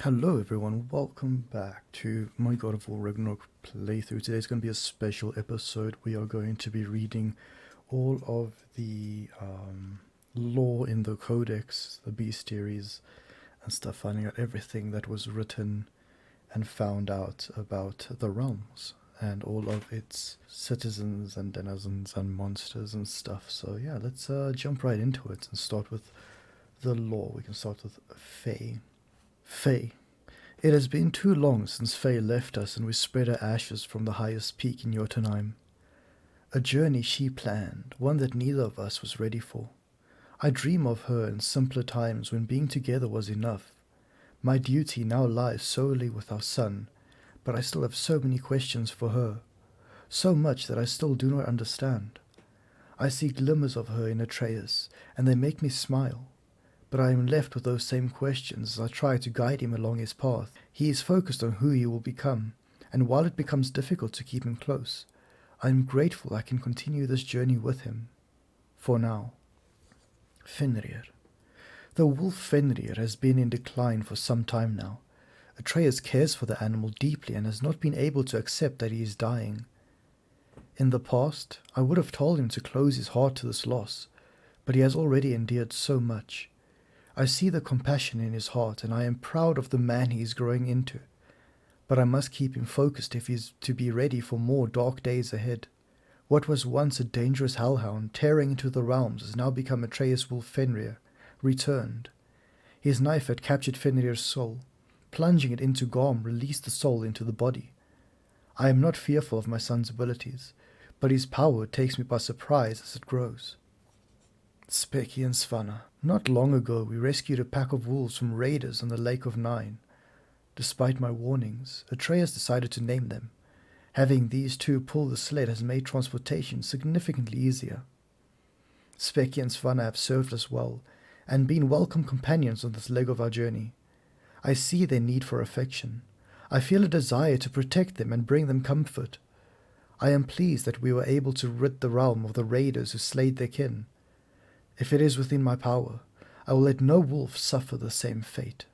Hello everyone, welcome back to my God of War Ragnarok playthrough. Today's going to be a special episode. We are going to be reading all of the lore in the Codex, the Bestiaries and stuff, finding out everything that was written and found out about the realms and all of its citizens and denizens and monsters and stuff. So yeah, let's jump right into it and start with the lore. We can start with Faye. Faye. It has been too long since Faye left us and we spread her ashes from the highest peak in Jotunheim. A journey she planned, one that neither of us was ready for. I dream of her in simpler times when being together was enough. My duty now lies solely with our son, but I still have so many questions for her, so much that I still do not understand. I see glimmers of her in Atreus, and they make me smile. But I am left with those same questions as I try to guide him along his path. He is focused on who he will become, and while it becomes difficult to keep him close, I am grateful I can continue this journey with him. For now. Fenrir. The wolf Fenrir has been in decline for some time now. Atreus cares for the animal deeply and has not been able to accept that he is dying. In the past, I would have told him to close his heart to this loss, but he has already endured so much. I see the compassion in his heart, and I am proud of the man he is growing into. But I must keep him focused if he is to be ready for more dark days ahead. What was once a dangerous hellhound tearing into the realms has now become Atreus Wolf Fenrir, returned. His knife had captured Fenrir's soul. Plunging it into Gorm released the soul into the body. I am not fearful of my son's abilities, but his power takes me by surprise as it grows. Speki and Svanna. Not long ago we rescued a pack of wolves from raiders on the Lake of Nine. Despite my warnings, Atreus decided to name them. Having these two pull the sled has made transportation significantly easier. Speki and Svanna have served us well, and been welcome companions on this leg of our journey. I see their need for affection. I feel a desire to protect them and bring them comfort. I am pleased that we were able to rid the realm of the raiders who slayed their kin. If it is within my power, I will let no wolf suffer the same fate.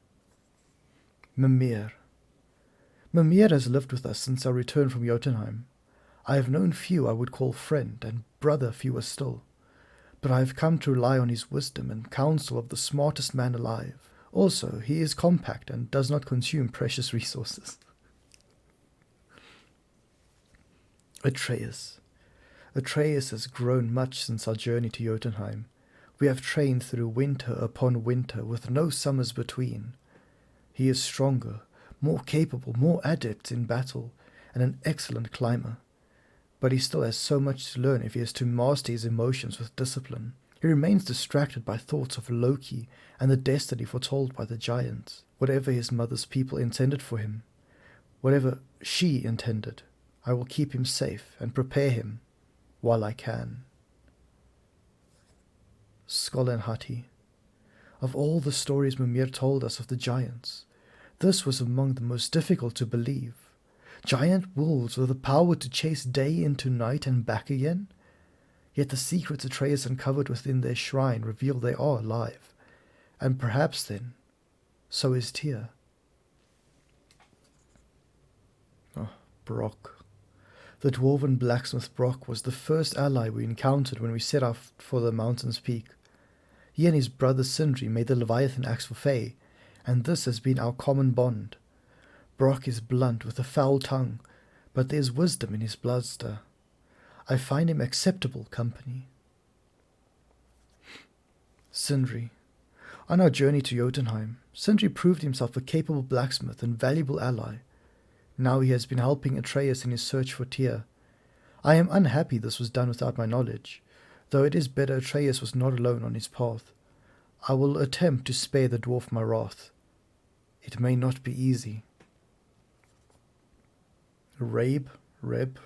Mimir. Mimir has lived with us since our return from Jotunheim. I have known few I would call friend, and brother fewer still. But I have come to rely on his wisdom and counsel of the smartest man alive. Also, he is compact and does not consume precious resources. Atreus. Atreus has grown much since our journey to Jotunheim. We have trained through winter upon winter with no summers between. He is stronger, more capable, more adept in battle, and an excellent climber. But he still has so much to learn if he is to master his emotions with discipline. He remains distracted by thoughts of Loki and the destiny foretold by the giants. Whatever his mother's people intended for him, whatever she intended, I will keep him safe and prepare him while I can. Skolenhati. Of all the stories Mimir told us of the giants, this was among the most difficult to believe. Giant wolves with the power to chase day into night and back again? Yet the secrets Atreus uncovered within their shrine reveal they are alive. And perhaps then, so is Tyr. Brock. The dwarven blacksmith Brock was the first ally we encountered when we set off for the mountain's peak. He and his brother Sindri made the Leviathan axe for Faye, and this has been our common bond. Brock is blunt with a foul tongue, but there is wisdom in his bluster. I find him acceptable company. Sindri. On our journey to Jotunheim, Sindri proved himself a capable blacksmith and valuable ally. Now he has been helping Atreus in his search for Tyr. I am unhappy this was done without my knowledge, though it is better Atreus was not alone on his path. I will attempt to spare the dwarf my wrath. It may not be easy. Reb, Rob,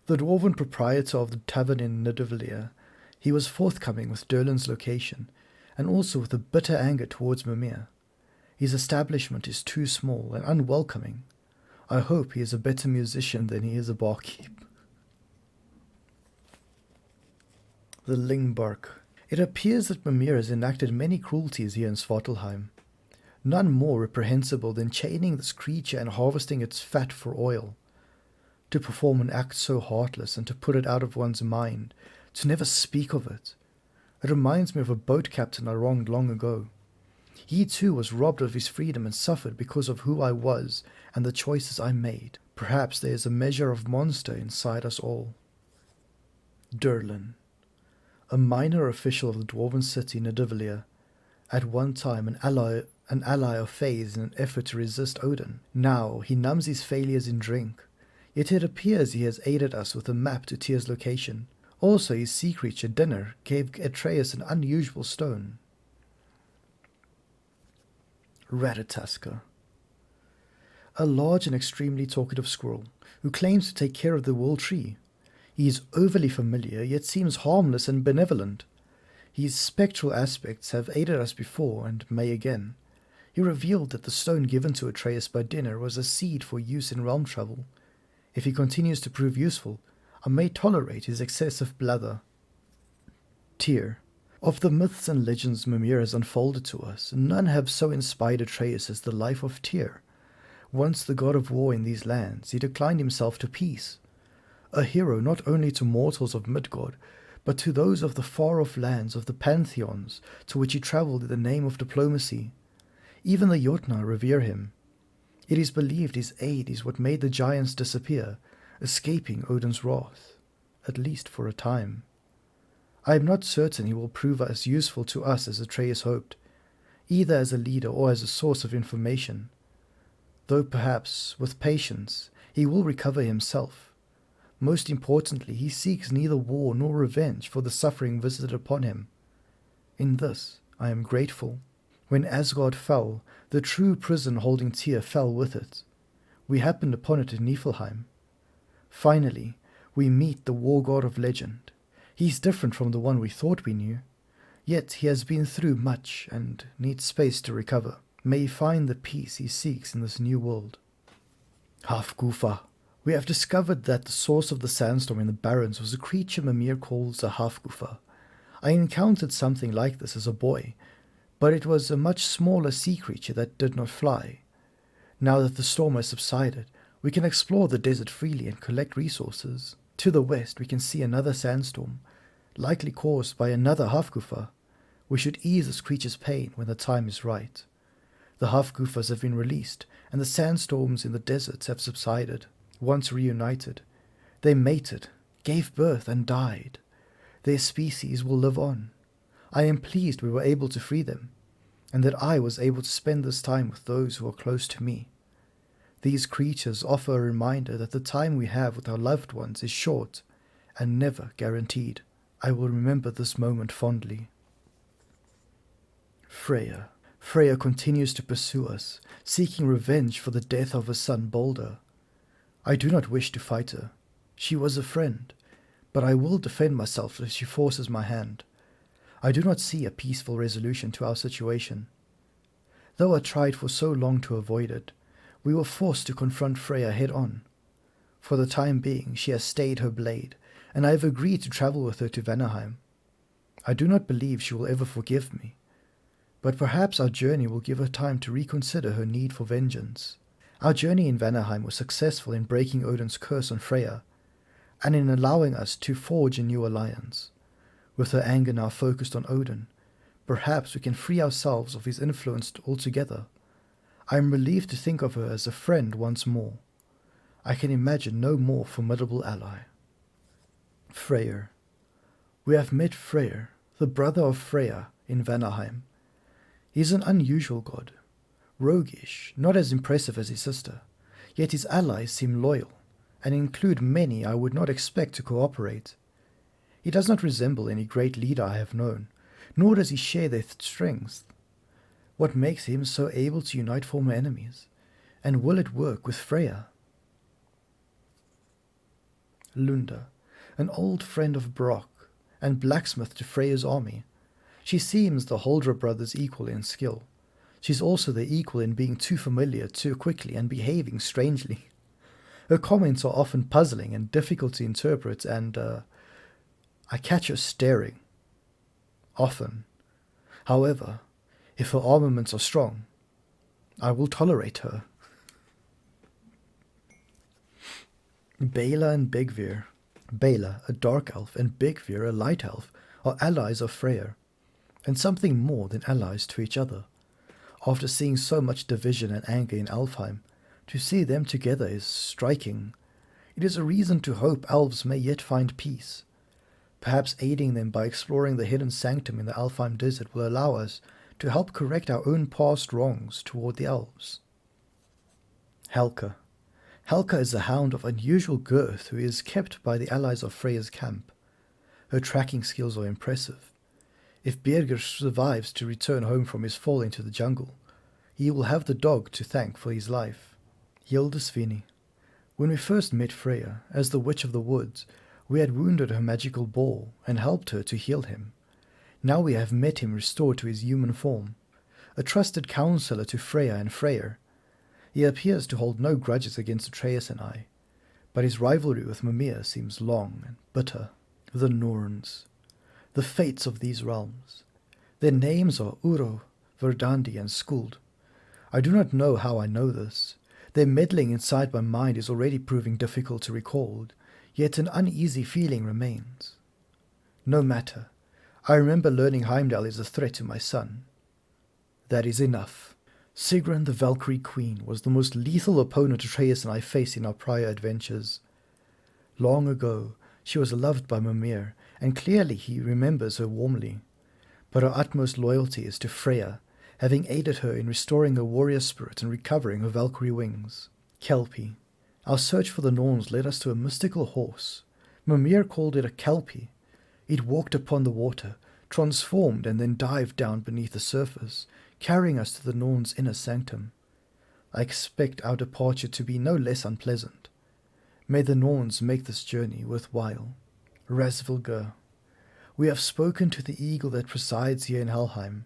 the dwarven proprietor of the tavern in Nidavellir. He was forthcoming with Derlin's location, and also with a bitter anger towards Mimir. His establishment is too small and unwelcoming. I hope he is a better musician than he is a barkeep. The Lingbark. It appears that Mimir has enacted many cruelties here in Svartalheim. None more reprehensible than chaining this creature and harvesting its fat for oil. To perform an act so heartless and to put it out of one's mind, to never speak of it. It reminds me of a boat captain I wronged long ago. He too was robbed of his freedom and suffered because of who I was and the choices I made. Perhaps there is a measure of monster inside us all. Durlin, a minor official of the dwarven city Nidavellir, at one time an ally of Faye's in an effort to resist Odin. Now he numbs his failures in drink, yet it appears he has aided us with a map to Tyr's location. Also his sea creature Dinner gave Atreus an unusual stone. Ratatoskr, a large and extremely talkative squirrel who claims to take care of the world tree. He is overly familiar, yet seems harmless and benevolent. His spectral aspects have aided us before, and may again. He revealed that the stone given to Atreus by Dinner was a seed for use in realm travel. If he continues to prove useful, I may tolerate his excessive blather. Tyr. Of the myths and legends Mimir has unfolded to us, none have so inspired Atreus as the life of Tyr. Once the god of war in these lands, he declined himself to peace. A hero not only to mortals of Midgard, but to those of the far-off lands of the pantheons to which he travelled in the name of diplomacy. Even the Jotnar revere him. It is believed his aid is what made the giants disappear, escaping Odin's wrath, at least for a time. I am not certain he will prove as useful to us as Atreus hoped, either as a leader or as a source of information. Though perhaps, with patience, he will recover himself. Most importantly, he seeks neither war nor revenge for the suffering visited upon him. In this, I am grateful. When Asgard fell, the true prison holding Tyr fell with it. We happened upon it in Niflheim. Finally, we meet the war god of legend. He is different from the one we thought we knew. Yet he has been through much and needs space to recover. May he find the peace he seeks in this new world. Halfgufa. We have discovered that the source of the sandstorm in the Barrens was a creature Mimir calls a Halfgufa. I encountered something like this as a boy, but it was a much smaller sea creature that did not fly. Now that the storm has subsided, we can explore the desert freely and collect resources. To the west we can see another sandstorm, likely caused by another Halfgufa. We should ease this creature's pain when the time is right. The Halfgufas have been released, and the sandstorms in the deserts have subsided. Once reunited, they mated, gave birth, and died. Their species will live on. I am pleased we were able to free them, and that I was able to spend this time with those who are close to me. These creatures offer a reminder that the time we have with our loved ones is short and never guaranteed. I will remember this moment fondly. Freya. Freya continues to pursue us, seeking revenge for the death of her son Balder. I do not wish to fight her. She was a friend, but I will defend myself if she forces my hand. I do not see a peaceful resolution to our situation. Though I tried for so long to avoid it, we were forced to confront Freya head-on. For the time being, she has stayed her blade, and I have agreed to travel with her to Vanaheim. I do not believe she will ever forgive me, but perhaps our journey will give her time to reconsider her need for vengeance. Our journey in Vanaheim was successful in breaking Odin's curse on Freya, and in allowing us to forge a new alliance. With her anger now focused on Odin, perhaps we can free ourselves of his influence altogether. I am relieved to think of her as a friend once more. I can imagine no more formidable ally. Freyr. We have met Freyr, the brother of Freya, in Vanaheim. He is an unusual god. Roguish, not as impressive as his sister, yet his allies seem loyal, and include many I would not expect to cooperate. He does not resemble any great leader I have known, nor does he share their strengths. What makes him so able to unite former enemies, and will it work with Freya? Lunda, an old friend of Brock, and blacksmith to Freya's army. She seems the Holdra brothers' equal in skill. She's also their equal in being too familiar too quickly and behaving strangely. Her comments are often puzzling and difficult to interpret, and I catch her staring. Often. However, if her armaments are strong, I will tolerate her. Bela and Begvir. Bela, a dark elf, and Begvir, a light elf, are allies of Freyr, and something more than allies to each other. After seeing so much division and anger in Alfheim, to see them together is striking. It is a reason to hope elves may yet find peace. Perhaps aiding them by exploring the hidden sanctum in the Alfheim desert will allow us to help correct our own past wrongs toward the elves. Helka. Helka is a hound of unusual girth who is kept by the allies of Freya's camp. Her tracking skills are impressive. If Birgir survives to return home from his fall into the jungle, he will have the dog to thank for his life. Hildisvini. When we first met Freya, as the Witch of the Woods, we had wounded her magical ball and helped her to heal him. Now we have met him restored to his human form, a trusted counselor to Freya and Freyr. He appears to hold no grudges against Atreus and I, but his rivalry with Mimir seems long and bitter. The Norns. The fates of these realms. Their names are Uro, Verdandi, and Skuld. I do not know how I know this. Their meddling inside my mind is already proving difficult to recall, yet an uneasy feeling remains. No matter. I remember learning Heimdall is a threat to my son. That is enough. Sigrun the Valkyrie Queen was the most lethal opponent Atreus and I faced in our prior adventures. Long ago, she was loved by Mimir, and clearly he remembers her warmly. But her utmost loyalty is to Freya, having aided her in restoring her warrior spirit and recovering her Valkyrie wings. Kelpie. Our search for the Norns led us to a mystical horse. Mimir called it a Kelpie. It walked upon the water, transformed and then dived down beneath the surface, carrying us to the Norns' inner sanctum. I expect our departure to be no less unpleasant. May the Norns make this journey worthwhile. Rasvilgur. We have spoken to the eagle that presides here in Helheim.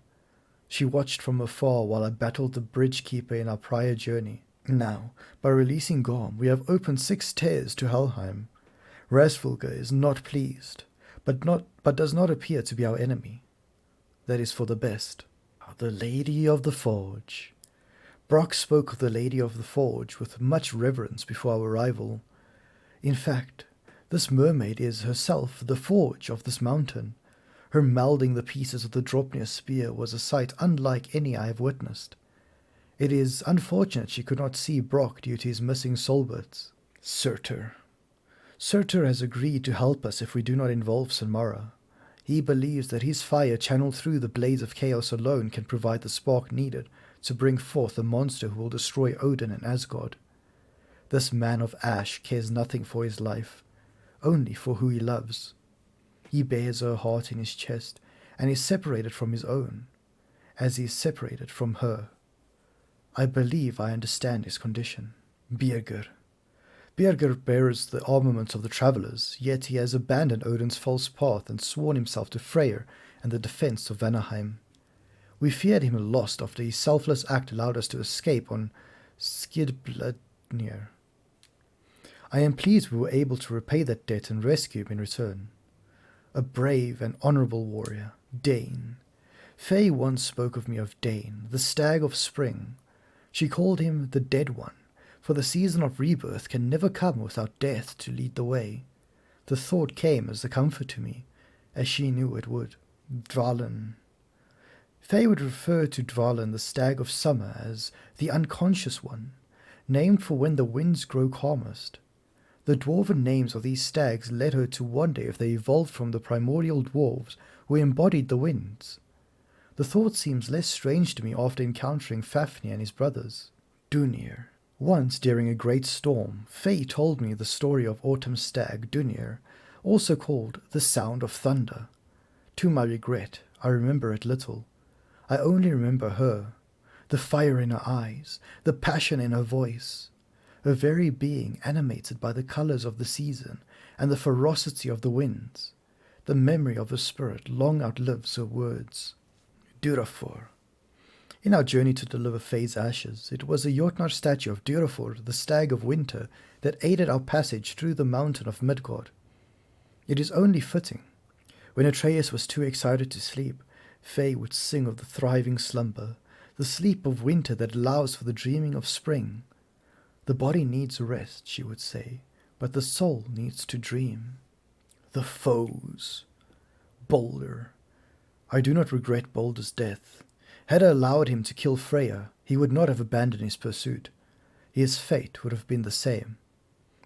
She watched from afar while I battled the bridge keeper in our prior journey. Now, by releasing Gorm, we have opened 6 tears to Helheim. Rasvilgur is not pleased, but does not appear to be our enemy. That is for the best. The Lady of the Forge. Brock spoke of the Lady of the Forge with much reverence before our arrival. In fact, this mermaid is herself the forge of this mountain. Her melding the pieces of the Draupnir spear was a sight unlike any I have witnessed. It is unfortunate she could not see Brock due to his missing soul bits. Surtur. Surtur has agreed to help us if we do not involve Sinmara. He believes that his fire channeled through the blades of chaos alone can provide the spark needed to bring forth the monster who will destroy Odin and Asgard. This man of ash cares nothing for his life, only for who he loves. He bears her heart in his chest and is separated from his own, as he is separated from her. I believe I understand his condition. Birgir. Birgir bears the armaments of the travellers, yet he has abandoned Odin's false path and sworn himself to Freyr and the defence of Vanaheim. We feared him lost after his selfless act allowed us to escape on Skidbladnir. I am pleased we were able to repay that debt and rescue him in return. A brave and honourable warrior, Dane. Faye once spoke of me of Dane, the stag of spring. She called him the Dead One, for the season of rebirth can never come without death to lead the way. The thought came as a comfort to me, as she knew it would. Dvalin. Faye would refer to Dvalin, the stag of summer, as the unconscious one, named for when the winds grow calmest. The dwarven names of these stags led her to wonder if they evolved from the primordial dwarves who embodied the winds. The thought seems less strange to me after encountering Fafnir and his brothers. Dunir. Once, during a great storm, Faye told me the story of Autumn's stag, Dunir, also called the Sound of Thunder. To my regret, I remember it little. I only remember her, the fire in her eyes, the passion in her voice, her very being animated by the colours of the season and the ferocity of the winds. The memory of her spirit long outlives her words. Durafor. In our journey to deliver Faye's ashes, it was a Jotnar statue of Durafor, the stag of winter, that aided our passage through the mountain of Midgard. It is only fitting. When Atreus was too excited to sleep, Faye would sing of the thriving slumber, the sleep of winter that allows for the dreaming of spring. The body needs rest, she would say, but the soul needs to dream. The foes. Balder. I do not regret Balder's death. Had I allowed him to kill Freya, he would not have abandoned his pursuit. His fate would have been the same.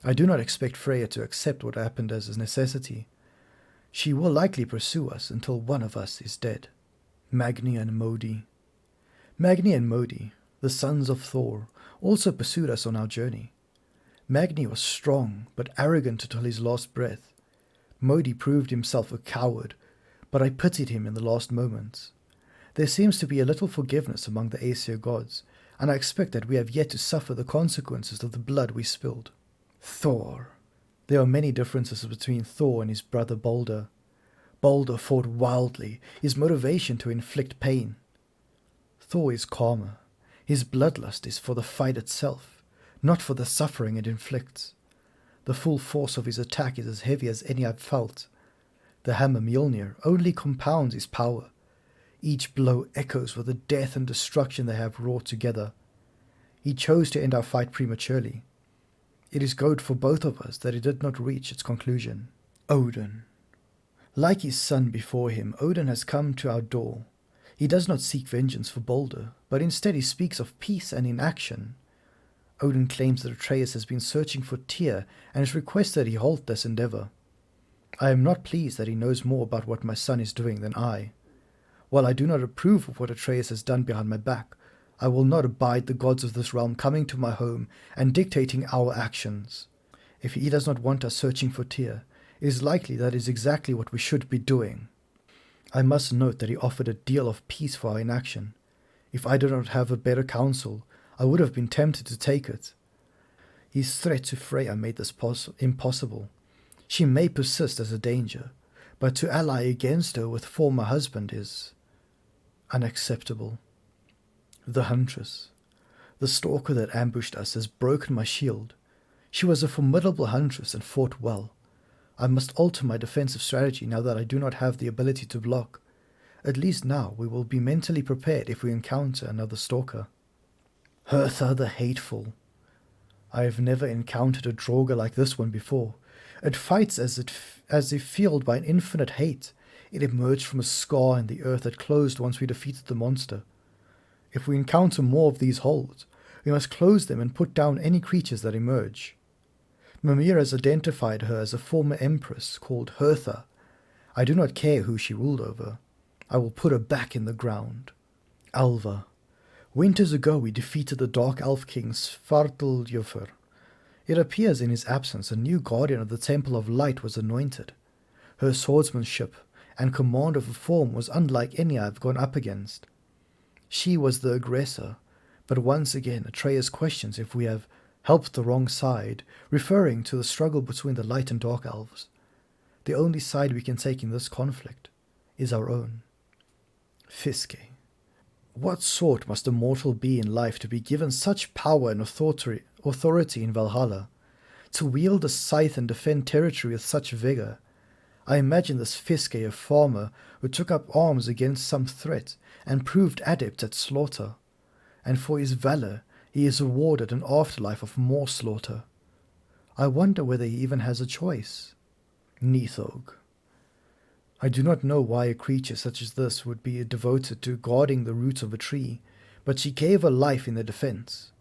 I do not expect Freya to accept what happened as a necessity. She will likely pursue us until one of us is dead. Magni and Modi. Magni and Modi, the sons of Thor, also pursued us on our journey. Magni was strong, but arrogant until his last breath. Modi proved himself a coward, but I pitied him in the last moments. There seems to be a little forgiveness among the Aesir gods, and I expect that we have yet to suffer the consequences of the blood we spilled. Thor. There are many differences between Thor and his brother Balder. Balder fought wildly, his motivation to inflict pain. Thor is calmer. His bloodlust is for the fight itself, not for the suffering it inflicts. The full force of his attack is as heavy as any I've felt. The hammer Mjolnir only compounds his power. Each blow echoes with the death and destruction they have wrought together. He chose to end our fight prematurely. It is good for both of us that it did not reach its conclusion. Odin. Like his son before him, Odin has come to our door. He does not seek vengeance for Balder, but instead he speaks of peace and inaction. Odin claims that Atreus has been searching for Tyr and has requested he halt this endeavor. I am not pleased that he knows more about what my son is doing than I. While I do not approve of what Atreus has done behind my back, I will not abide the gods of this realm coming to my home and dictating our actions. If he does not want us searching for Tyr, it is likely that is exactly what we should be doing. I must note that he offered a deal of peace for our inaction. If I did not have a better counsel, I would have been tempted to take it. His threat to Freya made this impossible. She may persist as a danger, but to ally against her with former husband is unacceptable. The Huntress. The stalker that ambushed us has broken my shield. She was a formidable huntress and fought well. I must alter my defensive strategy now that I do not have the ability to block. At least now we will be mentally prepared if we encounter another stalker. Hertha the Hateful. I have never encountered a Draugr like this one before. It fights as if fueled by an infinite hate. It emerged from a scar in the earth that closed once we defeated the monster. If we encounter more of these holes, we must close them and put down any creatures that emerge. Mimir has identified her as a former empress called Hertha. I do not care who she ruled over. I will put her back in the ground. Alva. Winters ago we defeated the Dark Elf King Svartalfjöfr. It appears in his absence a new guardian of the Temple of Light was anointed. Her swordsmanship and command of a form was unlike any I have gone up against. She was the aggressor, but once again Atreus questions if we have helped the wrong side, referring to the struggle between the light and dark elves. The only side we can take in this conflict is our own. Fiske. What sort must a mortal be in life to be given such power and authority in Valhalla? To wield a scythe and defend territory with such vigor? I imagine this Fiske a farmer who took up arms against some threat and proved adept at slaughter, and for his valor he is awarded an afterlife of more slaughter. I wonder whether he even has a choice. Nithog. I do not know why a creature such as this would be devoted to guarding the roots of a tree, but she gave her life in their defense.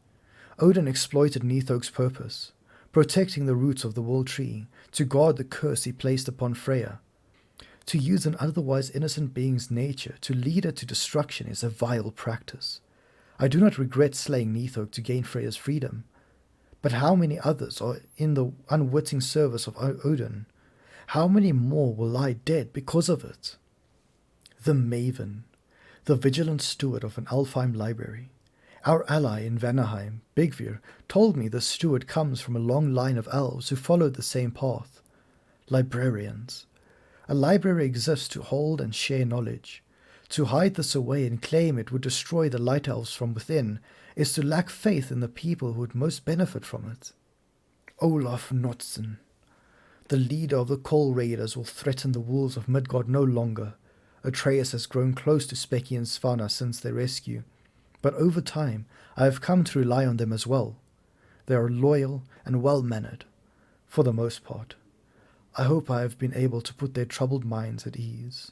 Odin exploited Nithog's purpose, protecting the roots of the world tree, to guard the curse he placed upon Freya. To use an otherwise innocent being's nature to lead her to destruction is a vile practice. I do not regret slaying Nithog to gain Freya's freedom, but how many others are in the unwitting service of Odin? How many more will lie dead because of it? The Maven, the vigilant steward of an Alfheim library. Our ally in Vanaheim, Bigvir, told me the steward comes from a long line of elves who followed the same path. Librarians. A library exists to hold and share knowledge. To hide this away and claim it would destroy the light elves from within is to lack faith in the people who would most benefit from it. Olaf Knudsen. The leader of the Coal Raiders will threaten the wolves of Midgard no longer. Atreus has grown close to Speki and Svanna since their rescue, but over time I have come to rely on them as well. They are loyal and well-mannered, for the most part. I hope I have been able to put their troubled minds at ease,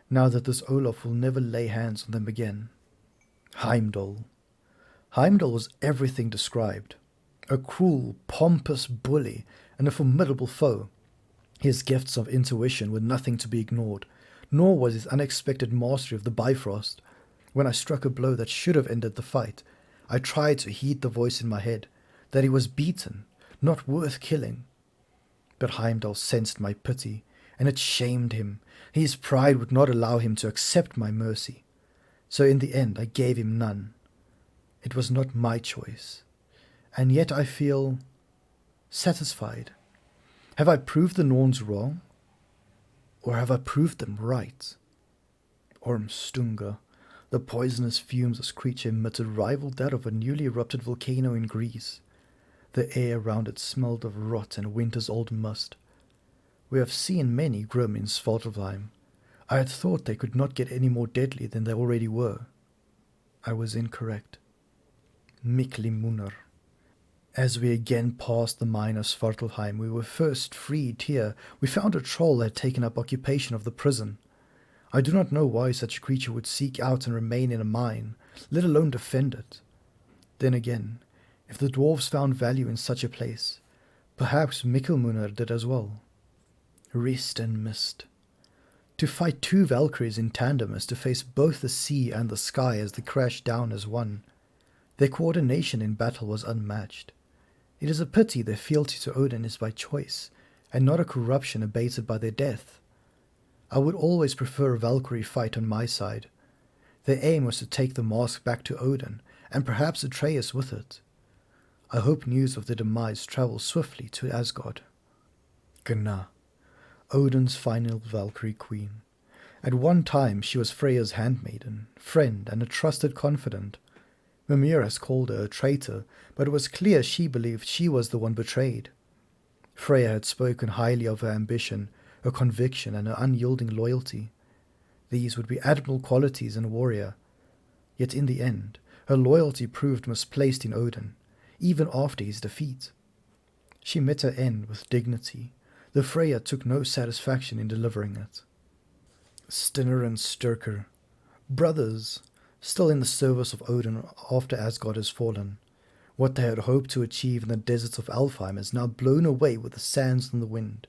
now that this Olaf will never lay hands on them again. Heimdall. Heimdall was everything described. A cruel, pompous bully and a formidable foe. His gifts of intuition were nothing to be ignored, nor was his unexpected mastery of the Bifrost. When I struck a blow that should have ended the fight, I tried to heed the voice in my head, that he was beaten, not worth killing. But Heimdall sensed my pity, and it shamed him. His pride would not allow him to accept my mercy. So in the end I gave him none. It was not my choice. And yet I feel satisfied. Have I proved the Norns wrong? Or have I proved them right? Ormstunga, the poisonous fumes this creature emitted rivaled that of a newly erupted volcano in Greece. The air around it smelled of rot and winter's old must. We have seen many grim in Svartalfheim. I had thought they could not get any more deadly than they already were. I was incorrect. Miklimunur. As we again passed the mine of Svartalfheim, we were first freed here. We found a troll had taken up occupation of the prison. I do not know why such a creature would seek out and remain in a mine, let alone defend it. Then again, if the dwarves found value in such a place, perhaps Mikkelmunur did as well. Rest and mist. To fight two Valkyries in tandem is to face both the sea and the sky as they crashed down as one. Their coordination in battle was unmatched. It is a pity their fealty to Odin is by choice, and not a corruption abated by their death. I would always prefer a Valkyrie fight on my side. Their aim was to take the mask back to Odin, and perhaps Atreus with it. I hope news of their demise travels swiftly to Asgard. Gna, Odin's final Valkyrie queen. At one time she was Freya's handmaiden, friend, and a trusted confidant. Mimir has called her a traitor, but it was clear she believed she was the one betrayed. Freya had spoken highly of her ambition, her conviction, and her unyielding loyalty. These would be admirable qualities in a warrior. Yet in the end, her loyalty proved misplaced in Odin, even after his defeat. She met her end with dignity, though Freya took no satisfaction in delivering it. Stinner and Sturker, brothers, still in the service of Odin after Asgard has fallen. What they had hoped to achieve in the deserts of Alfheim is now blown away with the sands and the wind.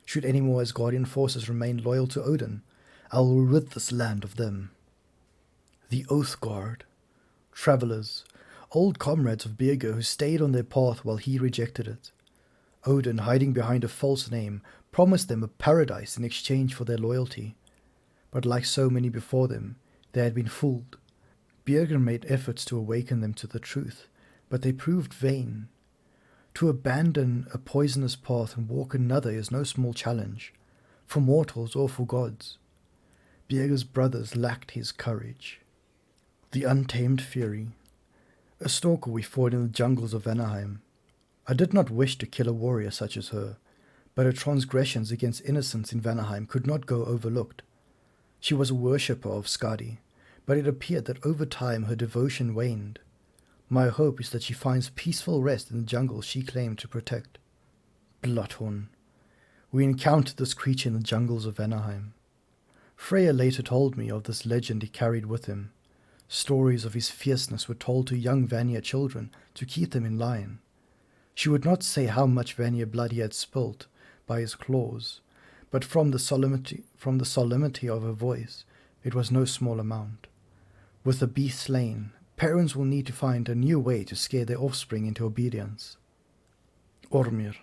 Should any more Asgardian forces remain loyal to Odin, I will rid this land of them. The Oathguard, travellers, old comrades of Birgir who stayed on their path while he rejected it. Odin, hiding behind a false name, promised them a paradise in exchange for their loyalty. But like so many before them, they had been fooled. Birgir made efforts to awaken them to the truth, but they proved vain. To abandon a poisonous path and walk another is no small challenge, for mortals or for gods. Birgir's brothers lacked his courage. The Untamed Fury, a stalker we fought in the jungles of Vanaheim. I did not wish to kill a warrior such as her, but her transgressions against innocents in Vanaheim could not go overlooked. She was a worshipper of Skadi, but it appeared that over time her devotion waned. My hope is that she finds peaceful rest in the jungle she claimed to protect. Bloodhorn. We encountered this creature in the jungles of Vanaheim. Freya later told me of this legend he carried with him. Stories of his fierceness were told to young Vanir children to keep them in line. She would not say how much Vanir blood he had spilt by his claws, but from the solemnity of her voice, it was no small amount. With the beast slain, parents will need to find a new way to scare their offspring into obedience. Ormr,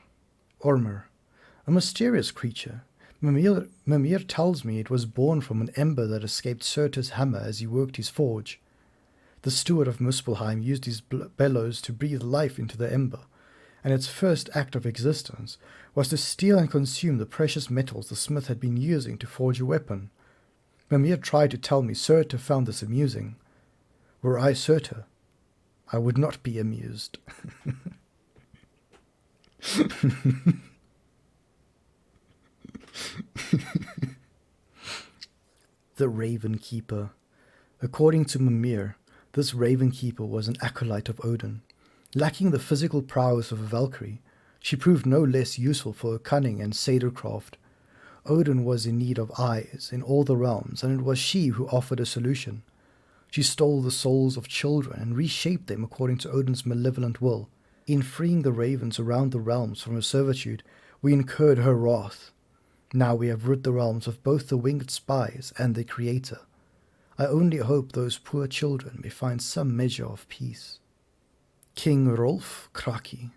a mysterious creature. Mimir tells me it was born from an ember that escaped Surtur's hammer as he worked his forge. The steward of Muspelheim used his bellows to breathe life into the ember, and its first act of existence was to steal and consume the precious metals the smith had been using to forge a weapon. Mimir tried to tell me Surtur found this amusing. Were I Surtur, I would not be amused. The Raven Keeper. According to Mimir, This Raven Keeper was an acolyte of Odin. Lacking the physical prowess of a Valkyrie, she proved no less useful for her cunning and satyr-craft. Odin was in need of eyes in all the realms, and it was she who offered a solution. She stole the souls of children and reshaped them according to Odin's malevolent will. In freeing the ravens around the realms from her servitude, we incurred her wrath. Now we have rid the realms of both the winged spies and their creator. I only hope those poor children may find some measure of peace. King Rolf Kraki,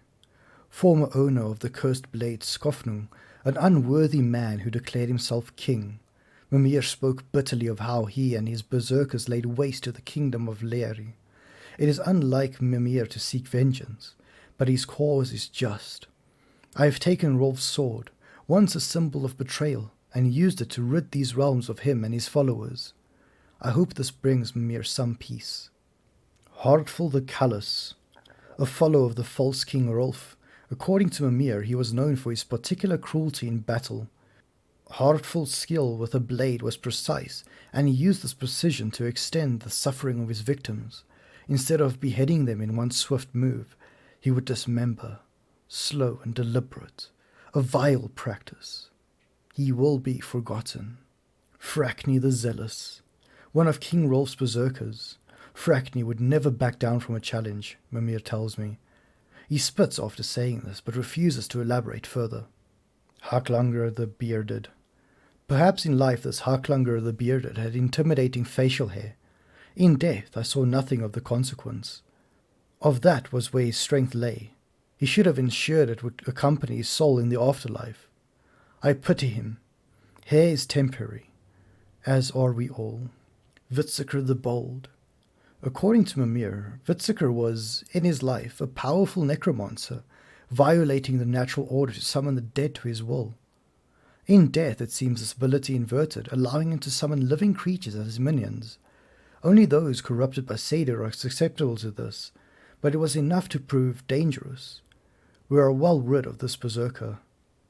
former owner of the cursed blade Skofnung, an unworthy man who declared himself king. Mimir spoke bitterly of how he and his berserkers laid waste to the kingdom of Leari. It is unlike Mimir to seek vengeance, but his cause is just. I have taken Rolf's sword, once a symbol of betrayal, and used it to rid these realms of him and his followers. I hope this brings Mimir some peace. Heartful the Callous, a follower of the false King Rolf. According to Mimir, he was known for his particular cruelty in battle. Heartful's skill with a blade was precise, and he used this precision to extend the suffering of his victims. Instead of beheading them in one swift move, he would dismember, slow and deliberate, a vile practice. He will be forgotten. Frakni the Zealous, one of King Rolf's berserkers. Frakni would never back down from a challenge, Mimir tells me. He spits after saying this, but refuses to elaborate further. Haklanger the Bearded. Perhaps in life this Haklanger the Bearded had intimidating facial hair. In death I saw nothing of the consequence. Of that was where his strength lay. He should have ensured it would accompany his soul in the afterlife. I pity him. Hair is temporary, as are we all. Vitziker the Bold. According to Mimir, Vitziker was, in his life, a powerful necromancer, violating the natural order to summon the dead to his will. In death it seems this ability inverted, allowing him to summon living creatures as his minions. Only those corrupted by Satyr are susceptible to this, but it was enough to prove dangerous. We are well rid of this berserker.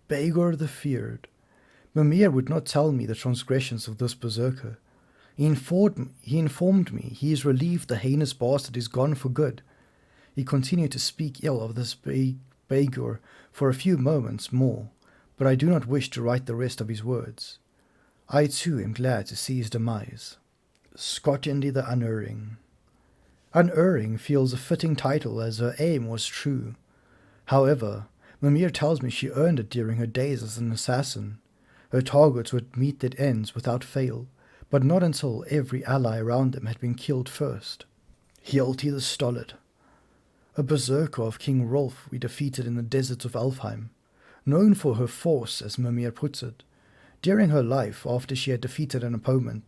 Baegor the Feared. Mimir would not tell me the transgressions of this berserker. He informed me he is relieved the heinous bastard is gone for good. He continued to speak ill of this Baegor for a few moments more, but I do not wish to write the rest of his words. I too am glad to see his demise. Skotjendi the Unerring. Unerring feels a fitting title as her aim was true. However, Mimir tells me she earned it during her days as an assassin. Her targets would meet their ends without fail, but not until every ally around them had been killed first. Hjalti the Stolid. A berserker of King Rolf we defeated in the deserts of Alfheim, known for her force as Mimir puts it. During her life, after she had defeated an opponent,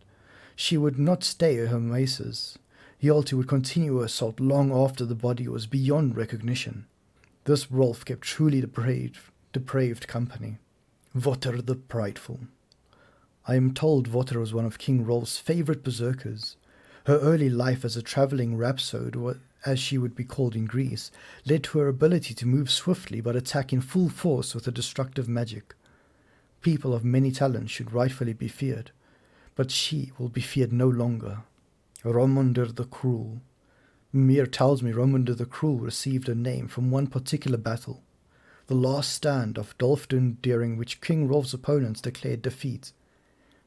she would not stay her maces. Hjalti would continue her assault long after the body was beyond recognition. This Rolf kept truly depraved company. Votter the Prideful. I am told Votter was one of King Rolf's favourite berserkers. Her early life as a travelling rhapsode, as she would be called in Greece, led to her ability to move swiftly but attack in full force with a destructive magic. People of many talents should rightfully be feared, but she will be feared no longer. Romunder the Cruel. Mimir tells me Romunder the Cruel received her name from one particular battle, the last stand of Dolfdun, during which King Rolf's opponents declared defeat.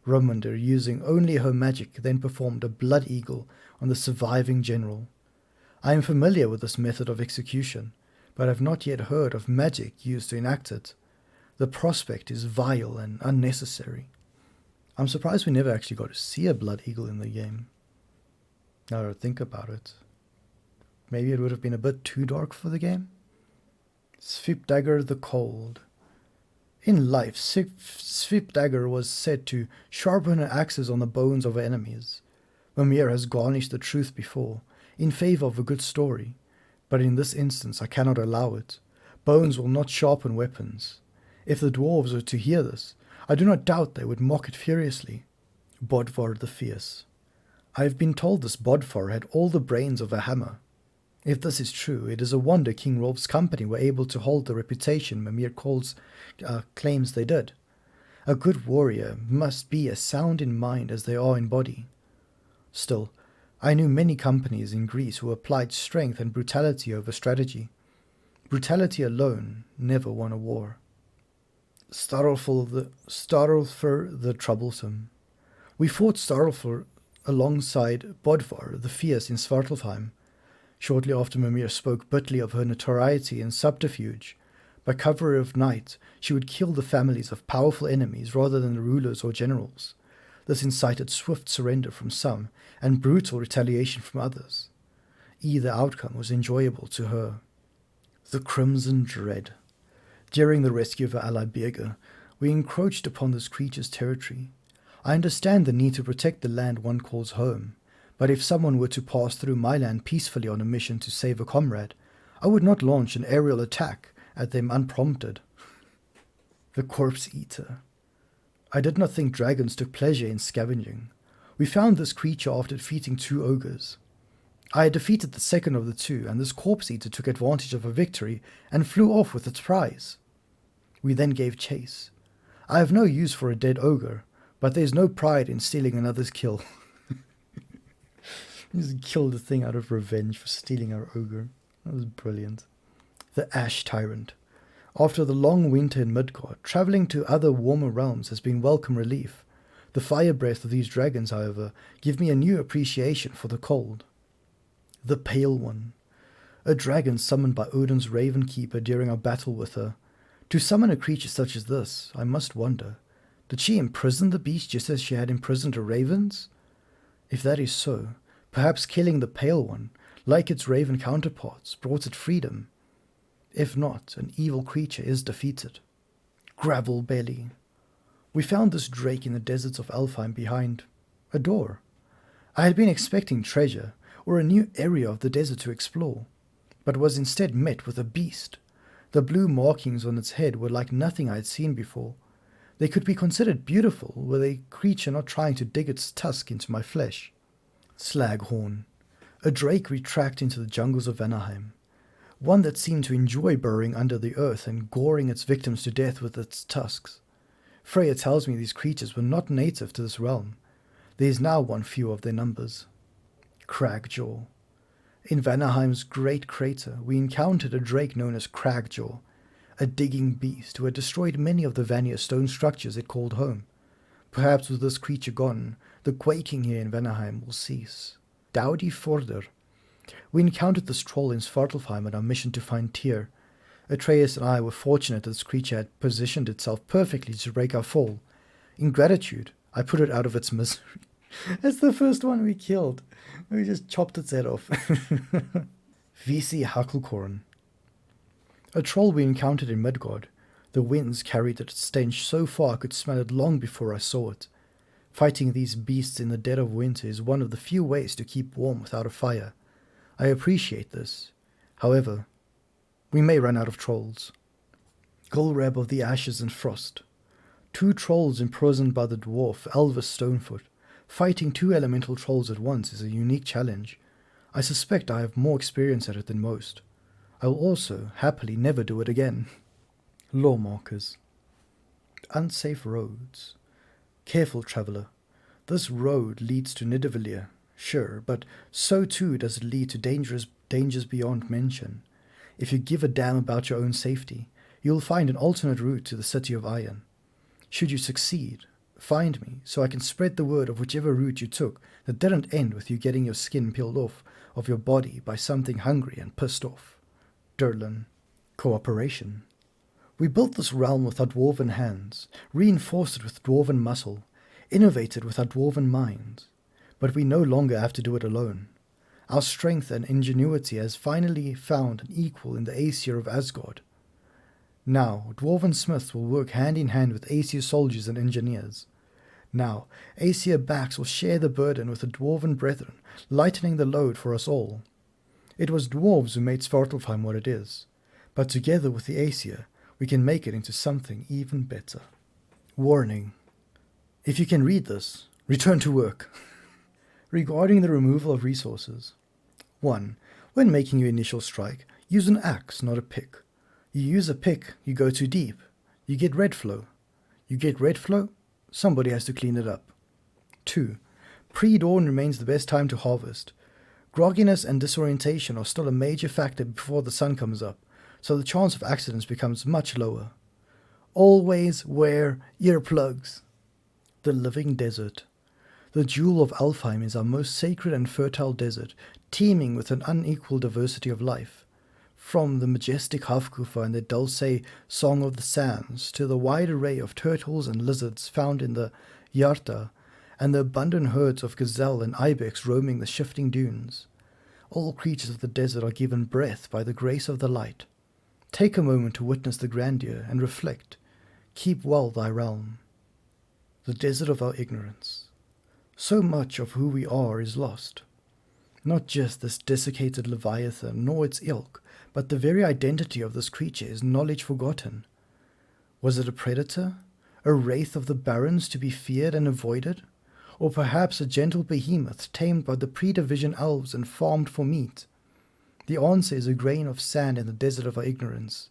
Romunder, using only her magic, then performed a blood eagle on the surviving general. I am familiar with this method of execution, but have not yet heard of magic used to enact it. The prospect is vile and unnecessary. I'm surprised we never actually got to see a blood eagle in the game. Now that I think about it, maybe it would have been a bit too dark for the game. Svipdagger the Cold. In life, Svipdagger was said to sharpen her axes on the bones of her enemies. Mimir has garnished the truth before, in favour of a good story, but in this instance I cannot allow it. Bones will not sharpen weapons. If the dwarves were to hear this, I do not doubt they would mock it furiously. Bodvar the Fierce. I have been told this Bodvar had all the brains of a hammer. If this is true, it is a wonder King Rolf's company were able to hold the reputation Mimir claims they did. A good warrior must be as sound in mind as they are in body. Still, I knew many companies in Greece who applied strength and brutality over strategy. Brutality alone never won a war. Starulfr the Troublesome. We fought Starulfr alongside Bodvar the Fierce in Svartalfheim. Shortly after, Mimir spoke bitterly of her notoriety and subterfuge. By cover of night, she would kill the families of powerful enemies rather than the rulers or generals. This incited swift surrender from some and brutal retaliation from others. Either outcome was enjoyable to her. The Crimson Dread. During the rescue of our ally Birger, we encroached upon this creature's territory. I understand the need to protect the land one calls home, but if someone were to pass through my land peacefully on a mission to save a comrade, I would not launch an aerial attack at them unprompted. The Corpse Eater. I did not think dragons took pleasure in scavenging. We found this creature after defeating 2 ogres. I had defeated the second of the 2, and this Corpse Eater took advantage of a victory and flew off with its prize. We then gave chase. I have no use for a dead ogre, but there's no pride in stealing another's kill. Just killed the thing out of revenge for stealing our ogre. That was brilliant. The Ash Tyrant. After the long winter in Midgard, travelling to other warmer realms has been welcome relief. The fire breath of these dragons, however, give me a new appreciation for the cold. The Pale One. A dragon summoned by Odin's Raven Keeper during our battle with her. To summon a creature such as this, I must wonder, did she imprison the beast just as she had imprisoned her ravens? If that is so, perhaps killing the Pale One, like its raven counterparts, brought it freedom. If not, an evil creature is defeated. Gravel Belly. We found this drake in the deserts of Alfheim behind a door. I had been expecting treasure, or a new area of the desert to explore, but was instead met with a beast. The blue markings on its head were like nothing I had seen before. They could be considered beautiful were the creature not trying to dig its tusk into my flesh. Slaghorn. A drake retracked into the jungles of Vanaheim. One that seemed to enjoy burrowing under the earth and goring its victims to death with its tusks. Freya tells me these creatures were not native to this realm. There is now one few of their numbers. Cragjaw. In Vanaheim's great crater, we encountered a drake known as Cragjaw, a digging beast who had destroyed many of the Vanir stone structures it called home. Perhaps with this creature gone, the quaking here in Vanaheim will cease. Dowdy Forder. We encountered this troll in Svartalfheim on our mission to find Tyr. Atreus and I were fortunate that this creature had positioned itself perfectly to break our fall. In gratitude, I put it out of its misery. That's the first one we killed. We just chopped its head off. VC Hucklecorn. A troll we encountered in Midgard. The winds carried its stench so far I could smell it long before I saw it. Fighting these beasts in the dead of winter is one of the few ways to keep warm without a fire. I appreciate this. However, we may run out of trolls. Gulrab of the Ashes and Frost. 2 trolls imprisoned by the dwarf Elvis Stonefoot. Fighting 2 elemental trolls at once is a unique challenge. I suspect I have more experience at it than most. I will also happily never do it again. Law markers. Unsafe roads. Careful, traveller. This road leads to Nidavellir, sure, but so too does it lead to dangers beyond mention. If you give a damn about your own safety, you'll find an alternate route to the City of Iron. Should you succeed, find me so I can spread the word of whichever route you took that didn't end with you getting your skin peeled off of your body by something hungry and pissed off. Durlin. Cooperation. We built this realm with our dwarven hands, reinforced it with dwarven muscle, innovated with our dwarven minds. But we no longer have to do it alone. Our strength and ingenuity has finally found an equal in the Aesir of Asgard. Now, dwarven smiths will work hand in hand with Aesir soldiers and engineers. Now, Aesir backs will share the burden with the dwarven brethren, lightening the load for us all. It was dwarves who made Svartalfheim what it is, but together with the Aesir, we can make it into something even better. Warning. If you can read this, return to work. Regarding the removal of resources. 1. When making your initial strike, use an axe, not a pick. You use a pick, you go too deep. You get red flow. You get red flow, somebody has to clean it up. 2. Pre-dawn remains the best time to harvest. Grogginess and disorientation are still a major factor before the sun comes up, so the chance of accidents becomes much lower. Always wear earplugs. The living desert. The jewel of Alfheim is our most sacred and fertile desert, teeming with an unequal diversity of life. From the majestic Hafkufa and the dulce Song of the Sands to the wide array of turtles and lizards found in the Yarta and the abundant herds of gazelle and ibex roaming the shifting dunes. All creatures of the desert are given breath by the grace of the light. Take a moment to witness the grandeur and reflect. Keep well thy realm. The desert of our ignorance. So much of who we are is lost. Not just this desiccated leviathan, nor its ilk, but the very identity of this creature is knowledge forgotten. Was it a predator? A wraith of the barrens to be feared and avoided? Or perhaps a gentle behemoth tamed by the pre-division elves and farmed for meat? The answer is a grain of sand in the desert of our ignorance.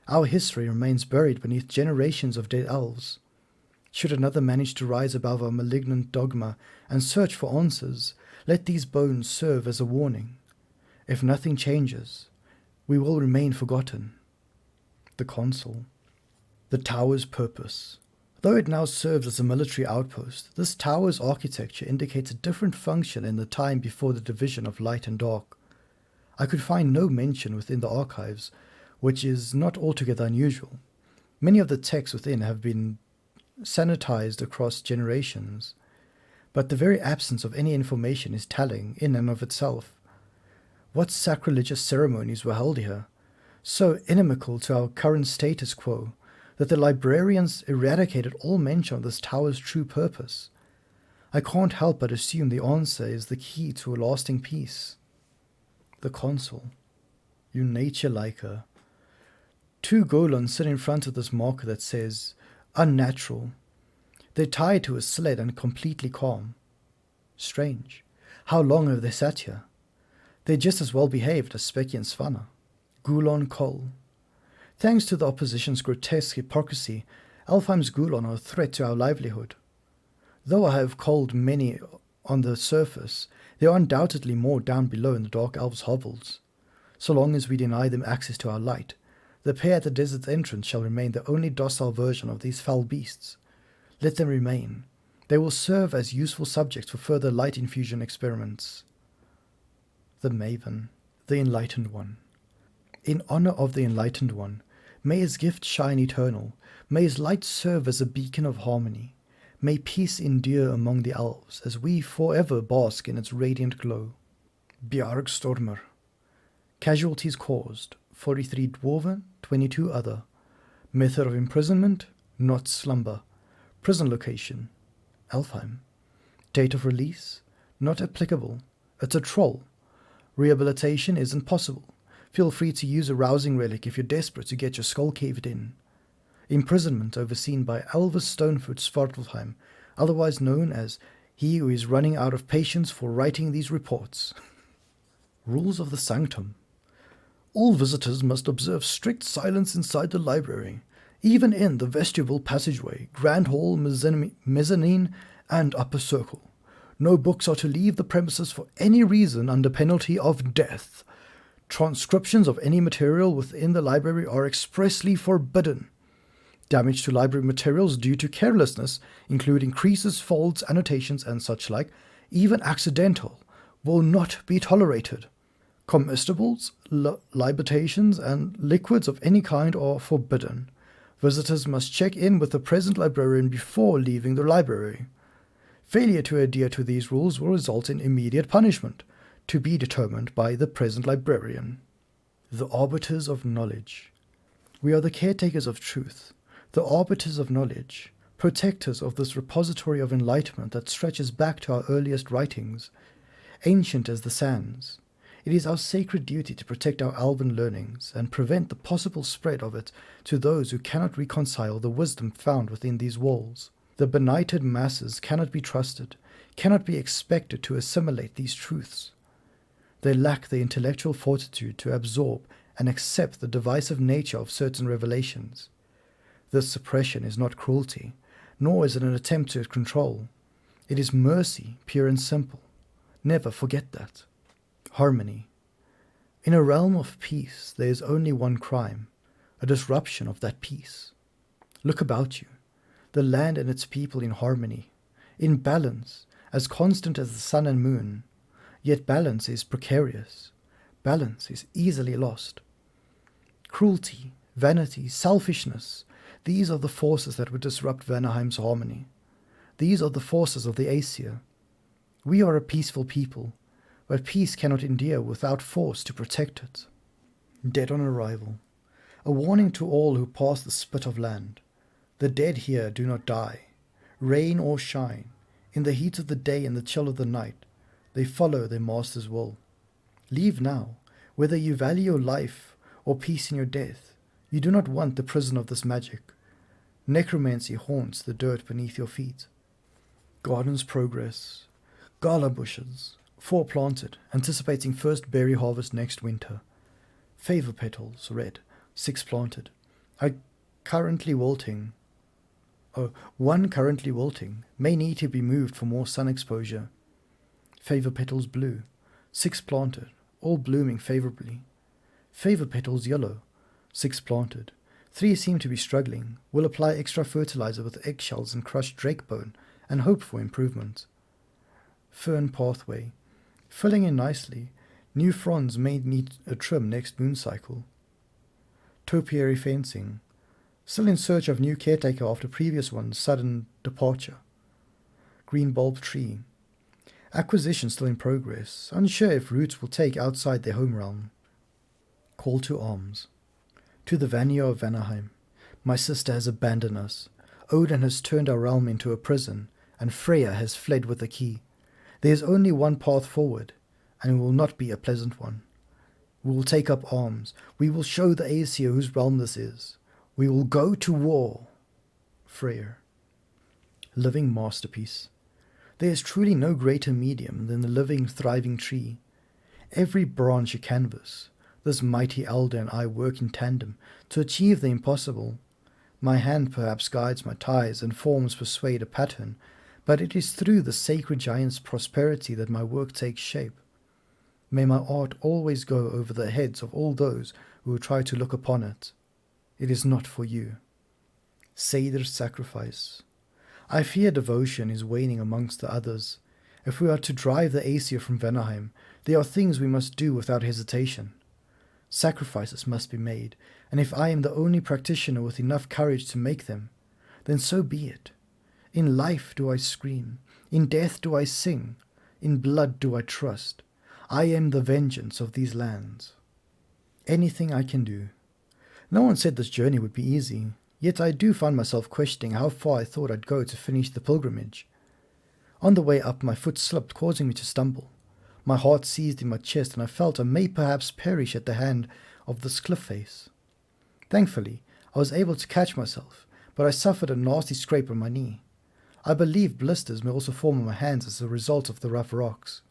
Our history remains buried beneath generations of dead elves. Should another manage to rise above our malignant dogma and search for answers, let these bones serve as a warning. If nothing changes, we will remain forgotten. The Consul. The tower's purpose. Though it now serves as a military outpost, this tower's architecture indicates a different function in the time before the division of light and dark. I could find no mention within the archives, which is not altogether unusual. Many of the texts within have been sanitized across generations, but the very absence of any information is telling in and of itself. What sacrilegious ceremonies were held here, so inimical to our current status quo, that the librarians eradicated all mention of this tower's true purpose? I can't help but assume the answer is the key to a lasting peace. The Consul. You nature liker. Two golons sit in front of this marker that says, unnatural. They're tied to a sled and completely calm. Strange. How long have they sat here? They're just as well behaved as Specky and Svanna. Gulon Kol. Thanks to the opposition's grotesque hypocrisy, Alfheim's Gulon are a threat to our livelihood. Though I have culled many on the surface, there are undoubtedly more down below in the Dark Elves' hovels. So long as we deny them access to our light, the pair at the desert's entrance shall remain the only docile version of these foul beasts. Let them remain. They will serve as useful subjects for further light infusion experiments. The Maven, the Enlightened One. In honor of the Enlightened One, may his gift shine eternal, may his light serve as a beacon of harmony, may peace endure among the elves as we forever bask in its radiant glow. Bjargstormer. Casualties caused, 43 dwarven, 22 other. Method of imprisonment, not slumber. Prison location, Alfheim. Date of release, not applicable. It's a troll. Rehabilitation isn't possible. Feel free to use a rousing relic if you're desperate to get your skull caved in. Imprisonment overseen by Elvis Stonefoot Svartalfheim, otherwise known as he who is running out of patience for writing these reports. Rules of the Sanctum. All visitors must observe strict silence inside the library, even in the vestibule passageway, grand hall, mezzanine, and upper circle. No books are to leave the premises for any reason under penalty of death. Transcriptions of any material within the library are expressly forbidden. Damage to library materials due to carelessness, including creases, folds, annotations, and such like, even accidental, will not be tolerated. Comestibles, libations, and liquids of any kind are forbidden. Visitors must check in with the present librarian before leaving the library. Failure to adhere to these rules will result in immediate punishment, to be determined by the present librarian. The Arbiters of Knowledge. We are the caretakers of truth, the arbiters of knowledge, protectors of this repository of enlightenment that stretches back to our earliest writings, ancient as the sands. It is our sacred duty to protect our elven learnings and prevent the possible spread of it to those who cannot reconcile the wisdom found within these walls. The benighted masses cannot be trusted, cannot be expected to assimilate these truths. They lack the intellectual fortitude to absorb and accept the divisive nature of certain revelations. This suppression is not cruelty, nor is it an attempt to control. It is mercy, pure and simple. Never forget that. Harmony. In a realm of peace, there is only one crime, a disruption of that peace. Look about you. The land and its people in harmony, in balance, as constant as the sun and moon. Yet balance is precarious. Balance is easily lost. Cruelty, vanity, selfishness, these are the forces that would disrupt Vanaheim's harmony. These are the forces of the Aesir. We are a peaceful people, but peace cannot endure without force to protect it. Dead on arrival. A warning to all who pass the spit of land. The dead here do not die. Rain or shine, in the heat of the day and the chill of the night, they follow their master's will. Leave now, whether you value your life or peace in your death. You do not want the prison of this magic. Necromancy haunts the dirt beneath your feet. Garden's progress. Gala bushes, 4 planted, anticipating first berry harvest next winter. Favor petals, red, 6 planted. One currently wilting, may need to be moved for more sun exposure. Favor petals blue, 6 planted, all blooming favorably. Favor petals yellow, 6 planted. 3 seem to be struggling. Will apply extra fertilizer with eggshells and crushed drake bone and hope for improvement. Fern pathway, filling in nicely. New fronds may need a trim next moon cycle. Topiary fencing, still in search of new caretaker after previous one's sudden departure. Green bulb tree, acquisition still in progress, unsure if roots will take outside their home realm. Call to arms. To the Vanir of Vanaheim, my sister has abandoned us. Odin has turned our realm into a prison, and Freya has fled with the key. There is only one path forward, and it will not be a pleasant one. We will take up arms. We will show the Aesir whose realm this is. We will go to war. Freyr. Living masterpiece. There is truly no greater medium than the living, thriving tree. Every branch a canvas. This mighty elder and I work in tandem to achieve the impossible. My hand perhaps guides my ties and forms persuade a pattern, but it is through the sacred giant's prosperity that my work takes shape. May my art always go over the heads of all those who try to look upon it. It is not for you. Seder's sacrifice. I fear devotion is waning amongst the others. If we are to drive the Aesir from Vanaheim, there are things we must do without hesitation. Sacrifices must be made, and if I am the only practitioner with enough courage to make them, then so be it. In life do I scream, in death do I sing, in blood do I trust. I am the vengeance of these lands. Anything I can do. No one said this journey would be easy, yet I do find myself questioning how far I thought I'd go to finish the pilgrimage. On the way up my foot slipped, causing me to stumble. My heart seized in my chest, and I felt I may perhaps perish at the hand of this cliff face. Thankfully, I was able to catch myself, but I suffered a nasty scrape on my knee. I believe blisters may also form on my hands as a result of the rough rocks.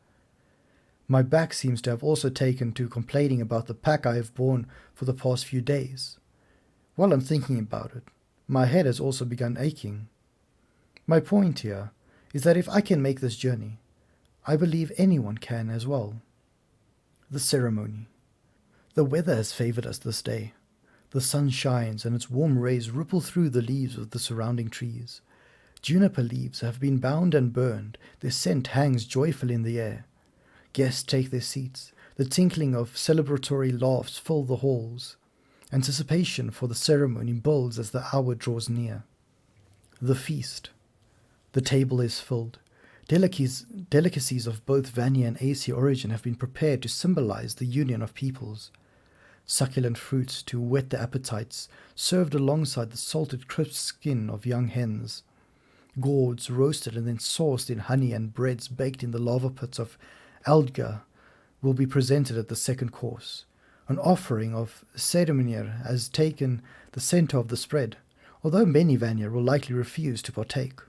My back seems to have also taken to complaining about the pack I have borne for the past few days. While I'm thinking about it, my head has also begun aching. My point here is that if I can make this journey, I believe anyone can as well. The ceremony. The weather has favored us this day. The sun shines and its warm rays ripple through the leaves of the surrounding trees. Juniper leaves have been bound and burned, their scent hangs joyfully in the air. Guests take their seats, the tinkling of celebratory laughs fill the halls. Anticipation for the ceremony builds as the hour draws near. The feast. The table is filled. Delicacies of both Vanir and Aesir origin have been prepared to symbolize the union of peoples. Succulent fruits to whet the appetites, served alongside the salted crisp skin of young hens. Gourds roasted and then sauced in honey and breads baked in the lava pits of Eldgar will be presented at the second course. An offering of Sereminir has taken the center of the spread, although many Vanir will likely refuse to partake.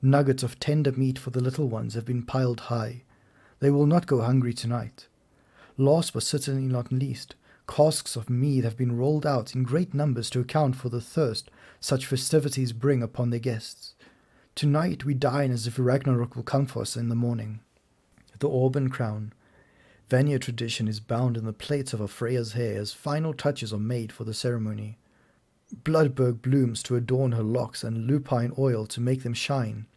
Nuggets of tender meat for the little ones have been piled high. They will not go hungry tonight. Last but certainly not least, casks of mead have been rolled out in great numbers to account for the thirst such festivities bring upon their guests. Tonight we dine as if Ragnarok will come for us in the morning. The orb and crown. Vanir tradition is bound in the plaits of a Freya's hair as final touches are made for the ceremony. Bloodberg blooms to adorn her locks and lupine oil to make them shine.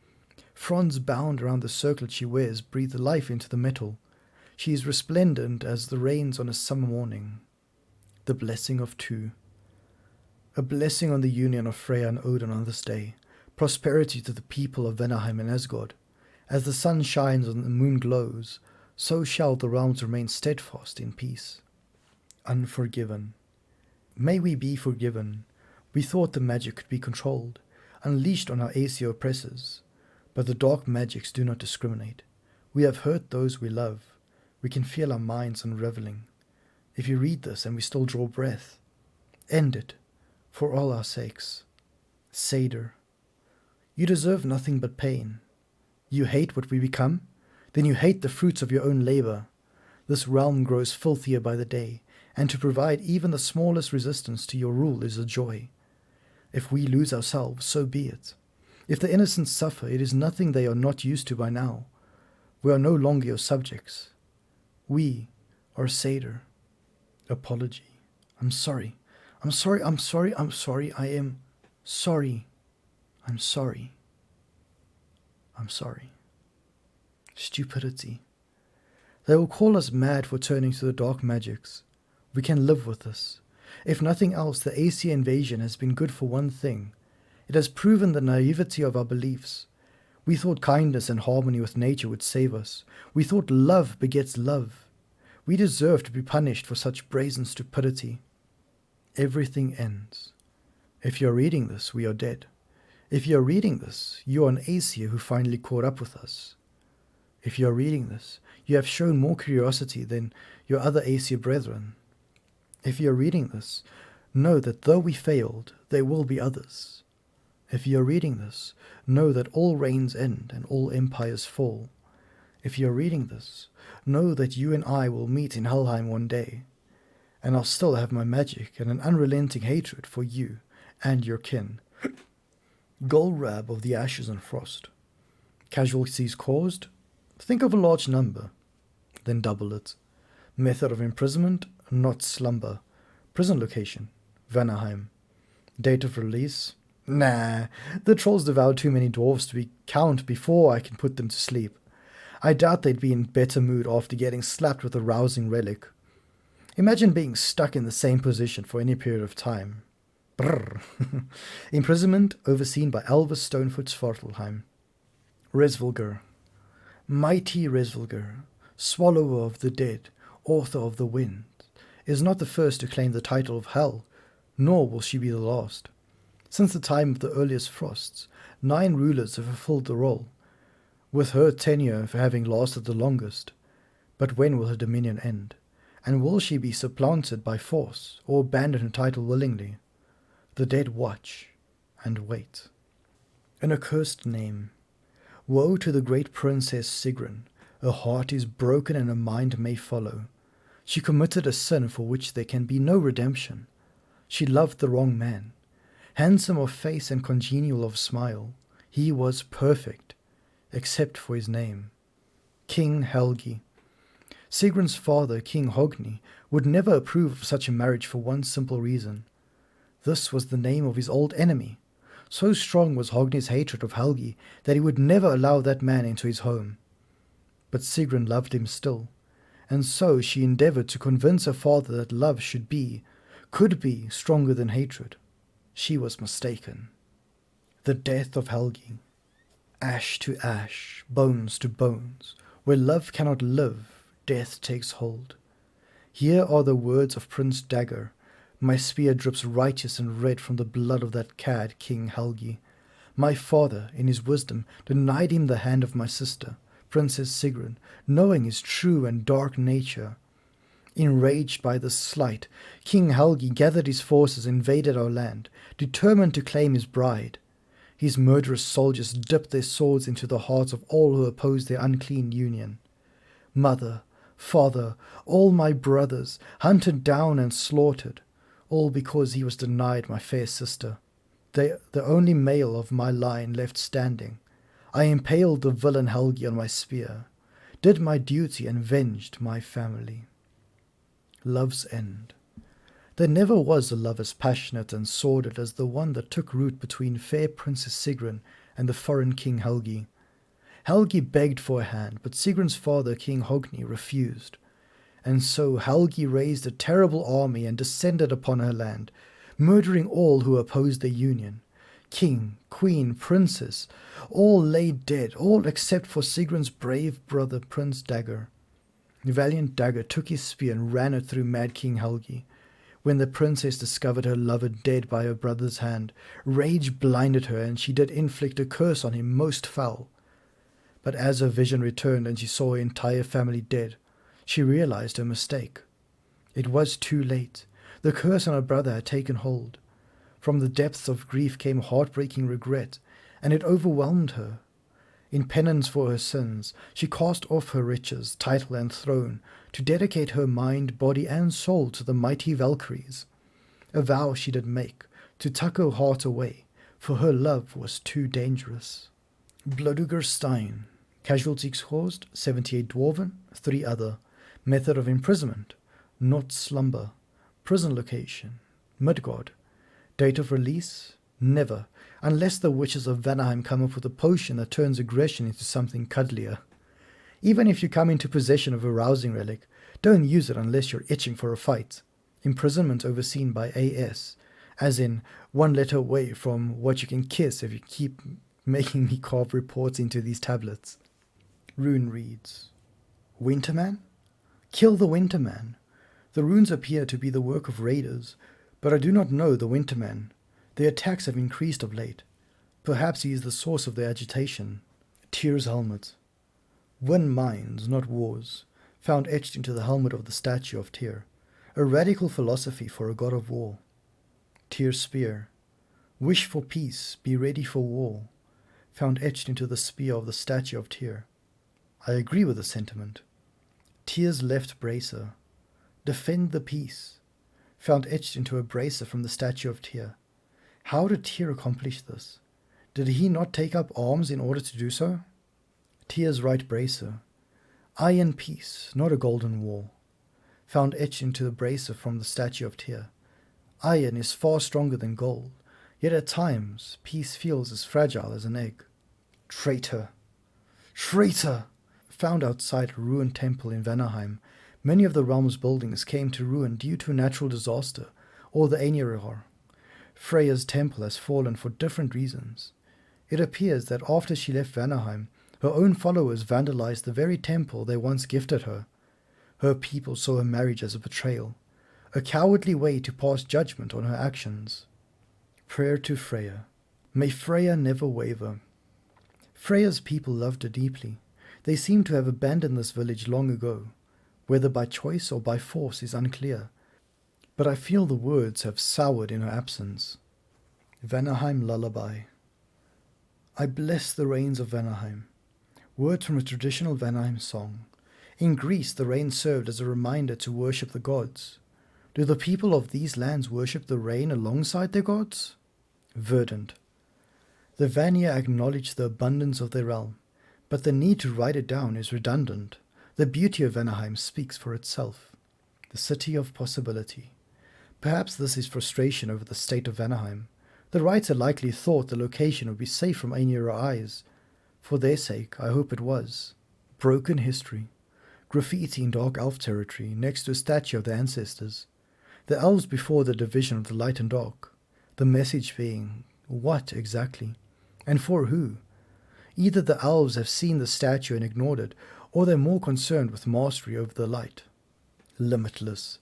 Fronds bound around the circlet she wears breathe life into the metal. She is resplendent as the rains on a summer morning. The blessing of two. A blessing on the union of Freya and Odin on this day. Prosperity to the people of Vanaheim and Asgard. As the sun shines and the moon glows, so shall the realms remain steadfast in peace. Unforgiven. May we be forgiven. We thought the magic could be controlled, unleashed on our Aesir oppressors. But the dark magics do not discriminate. We have hurt those we love. We can feel our minds unraveling. If you read this and we still draw breath, end it, for all our sakes. Seder. You deserve nothing but pain. You hate what we become? Then you hate the fruits of your own labor. This realm grows filthier by the day, and to provide even the smallest resistance to your rule is a joy. If we lose ourselves, so be it. If the innocent suffer, it is nothing they are not used to by now. We are no longer your subjects. We are Seder. Apology. I'm sorry. I'm sorry. I am sorry. I'm sorry. I'm sorry. Stupidity. They will call us mad for turning to the dark magics. We can live with this. If nothing else, the Aesir invasion has been good for one thing. It has proven the naivety of our beliefs. We thought kindness and harmony with nature would save us. We thought love begets love. We deserve to be punished for such brazen stupidity. Everything ends. If you are reading this, we are dead. If you are reading this, you are an Aesir who finally caught up with us. If you are reading this, you have shown more curiosity than your other Aesir brethren. If you are reading this, know that though we failed, there will be others. If you are reading this, know that all reigns end and all empires fall. If you are reading this, know that you and I will meet in Helheim one day, and I'll still have my magic and an unrelenting hatred for you and your kin. Golrab of the Ashes and Frost. Casualties caused? Think of a large number, then double it. Method of imprisonment? Not slumber. Prison location? Vanaheim. Date of release? Nah, the trolls devoured too many dwarves to count before I can put them to sleep. I doubt they'd be in better mood after getting slapped with a rousing relic. Imagine being stuck in the same position for any period of time. Brrr. Imprisonment overseen by Elvis Stonefoot Svartalheim. Resvulgar. Mighty Resvulgar, swallower of the dead, author of the wind, is not the first to claim the title of Hell, nor will she be the last. Since the time of the earliest frosts, 9 rulers have fulfilled the role, with her tenure for having lasted the longest. But when will her dominion end? And will she be supplanted by force, or abandon her title willingly? The dead watch and wait. An accursed name. Woe to the great princess Sigrun. Her heart is broken and her mind may follow. She committed a sin for which there can be no redemption. She loved the wrong man. Handsome of face and congenial of smile, he was perfect, except for his name. King Helgi. Sigrun's father, King Hogni, would never approve of such a marriage for one simple reason. This was the name of his old enemy. So strong was Hogni's hatred of Helgi that he would never allow that man into his home. But Sigrun loved him still, and so she endeavored to convince her father that love could be stronger than hatred. She was mistaken. The death of Helgi. Ash to ash, bones to bones, where love cannot live, death takes hold. Here are the words of Prince Dagger. My spear drips righteous and red from the blood of that cad King Helgi. My father, in his wisdom, denied him the hand of my sister, Princess Sigrun, knowing his true and dark nature. Enraged by this slight, King Helgi gathered his forces and invaded our land, determined to claim his bride. His murderous soldiers dipped their swords into the hearts of all who opposed their unclean union. Mother, father, all my brothers, hunted down and slaughtered, all because he was denied my fair sister, the only male of my line left standing, I impaled the villain Helgi on my spear, did my duty and venged my family. Love's end. There never was a love as passionate and sordid as the one that took root between fair Princess Sigrun and the foreign King Helgi. Helgi begged for a hand, but Sigrun's father, King Hogni, refused. And so Helgi raised a terrible army and descended upon her land, murdering all who opposed their union. King, queen, princess, all lay dead, all except for Sigrun's brave brother, Prince Dagger. The valiant Dagger took his spear and ran it through Mad King Helgi. When the princess discovered her lover dead by her brother's hand, rage blinded her, and she did inflict a curse on him most foul. But as her vision returned and she saw her entire family dead, she realized her mistake. It was too late. The curse on her brother had taken hold. From the depths of grief came heartbreaking regret, and it overwhelmed her. In penance for her sins, she cast off her riches, title, and throne to dedicate her mind, body, and soul to the mighty Valkyries. A vow she did make, to tuck her heart away, for her love was too dangerous. Bloduger Stein. Casualties caused, 78 Dwarven, 3 other. Method of imprisonment, not slumber. Prison location, Midgard. Date of release, never, unless the witches of Vanaheim come up with a potion that turns aggression into something cuddlier. Even if you come into possession of a rousing relic, don't use it unless you're itching for a fight. Imprisonment overseen by AS, as in 1 letter away from what you can kiss if you keep making me carve reports into these tablets. Rune reads, Winterman? Kill the Winterman. The runes appear to be the work of raiders, but I do not know the Winterman. Their attacks have increased of late. Perhaps he is the source of their agitation. Tyr's helmet. Win minds, not wars, found etched into the helmet of the statue of Tyr. A radical philosophy for a god of war. Tyr's spear. Wish for peace, be ready for war, found etched into the spear of the statue of Tyr. I agree with the sentiment. Tyr's left bracer. Defend the peace, found etched into a bracer from the statue of Tyr. How did Tyr accomplish this? Did he not take up arms in order to do so? Tyr's right bracer. Iron peace, not a golden wall, found etched into the bracer from the statue of Tyr. Iron is far stronger than gold, yet at times peace feels as fragile as an egg. Traitor! Traitor! Found outside a ruined temple in Vanaheim, many of the realm's buildings came to ruin due to a natural disaster, or the Einherjar. Freya's temple has fallen for different reasons. It appears that after she left Vanaheim, her own followers vandalized the very temple they once gifted her. Her people saw her marriage as a betrayal, a cowardly way to pass judgment on her actions. Prayer to Freya. May Freya never waver. Freya's people loved her deeply. They seem to have abandoned this village long ago. Whether by choice or by force is unclear, but I feel the words have soured in her absence. Vanaheim Lullaby. I bless the rains of Vanaheim. Words from a traditional Vanaheim song. In Greece, the rain served as a reminder to worship the gods. Do the people of these lands worship the rain alongside their gods? Verdant. The Vanir acknowledge the abundance of their realm, but the need to write it down is redundant. The beauty of Vanaheim speaks for itself. The city of possibility. Perhaps this is frustration over the state of Vanaheim. The writer likely thought the location would be safe from Einherjar eyes. For their sake, I hope it was. Broken history. Graffiti in Dark Elf territory next to a statue of their ancestors. The elves before the division of the light and dark. The message being, what exactly? And for who? Either the elves have seen the statue and ignored it, or they're more concerned with mastery over the light. Limitless.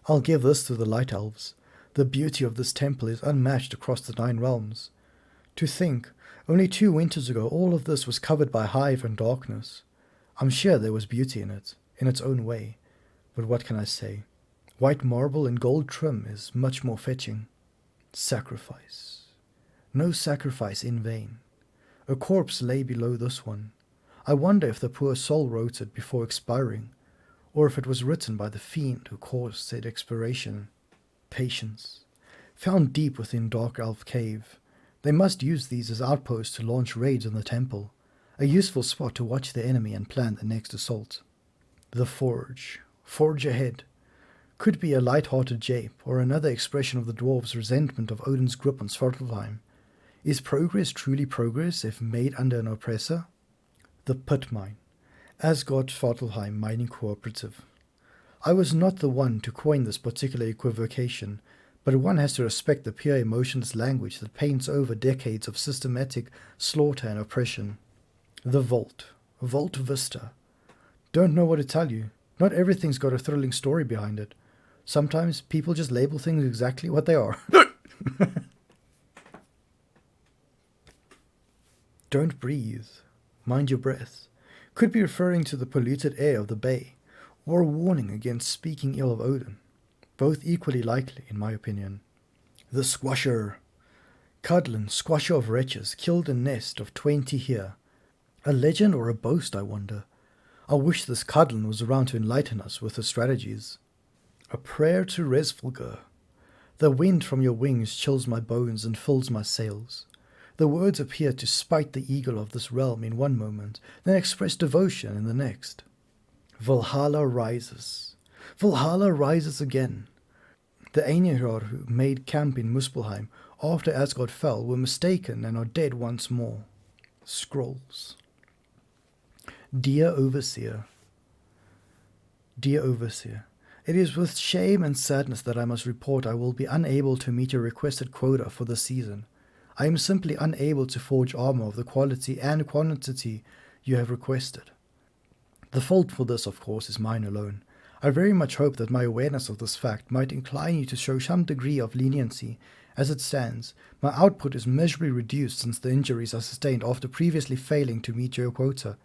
I'll give this to the light elves. The beauty of this temple is unmatched across the 9 realms. To think, only 2 winters ago all of this was covered by hive and darkness. I'm sure there was beauty in it, in its own way, but what can I say? White marble and gold trim is much more fetching. Sacrifice. No sacrifice in vain. A corpse lay below this one. I wonder if the poor soul wrote it before expiring, or if it was written by the fiend who caused said expiration. Patience. Found deep within Dark Elf Cave. They must use these as outposts to launch raids on the temple. a useful spot to watch the enemy and plan the next assault. The forge. Forge ahead. Could be a light-hearted jape, or another expression of the dwarves' resentment of Odin's grip on Svartalfheim. Is progress truly progress if made under an oppressor? The pit mine. Asgard Svartalfheim Mining Cooperative. I was not the one to coin this particular equivocation, but one has to respect the pure emotionless language that paints over decades of systematic slaughter and oppression. The Vault. Vault Vista. Don't know what to tell you. Not everything's got a thrilling story behind it. Sometimes people just label things exactly what they are. Don't breathe. Mind your breath. Could be referring to the polluted air of the bay, or a warning against speaking ill of Odin. Both equally likely, in my opinion. The Squasher. Cudlin, squasher of wretches, killed a nest of 20 here. A legend or a boast, I wonder. I wish this Cudlin was around to enlighten us with his strategies. A prayer to Resvolger. The wind from your wings chills my bones and fills my sails. The words appear to spite the eagle of this realm in one moment, then express devotion in the next. Valhalla rises. Valhalla rises again. The Einherjar who made camp in Muspelheim after Asgard fell were mistaken and are dead once more. Scrolls. Dear Overseer. Dear Overseer, it is with shame and sadness that I must report I will be unable to meet your requested quota for the season. I am simply unable to forge armor of the quality and quantity you have requested. The fault for this, of course, is mine alone. I very much hope that my awareness of this fact might incline you to show some degree of leniency. As it stands, my output is measurably reduced since the injuries I sustained after previously failing to meet your quota,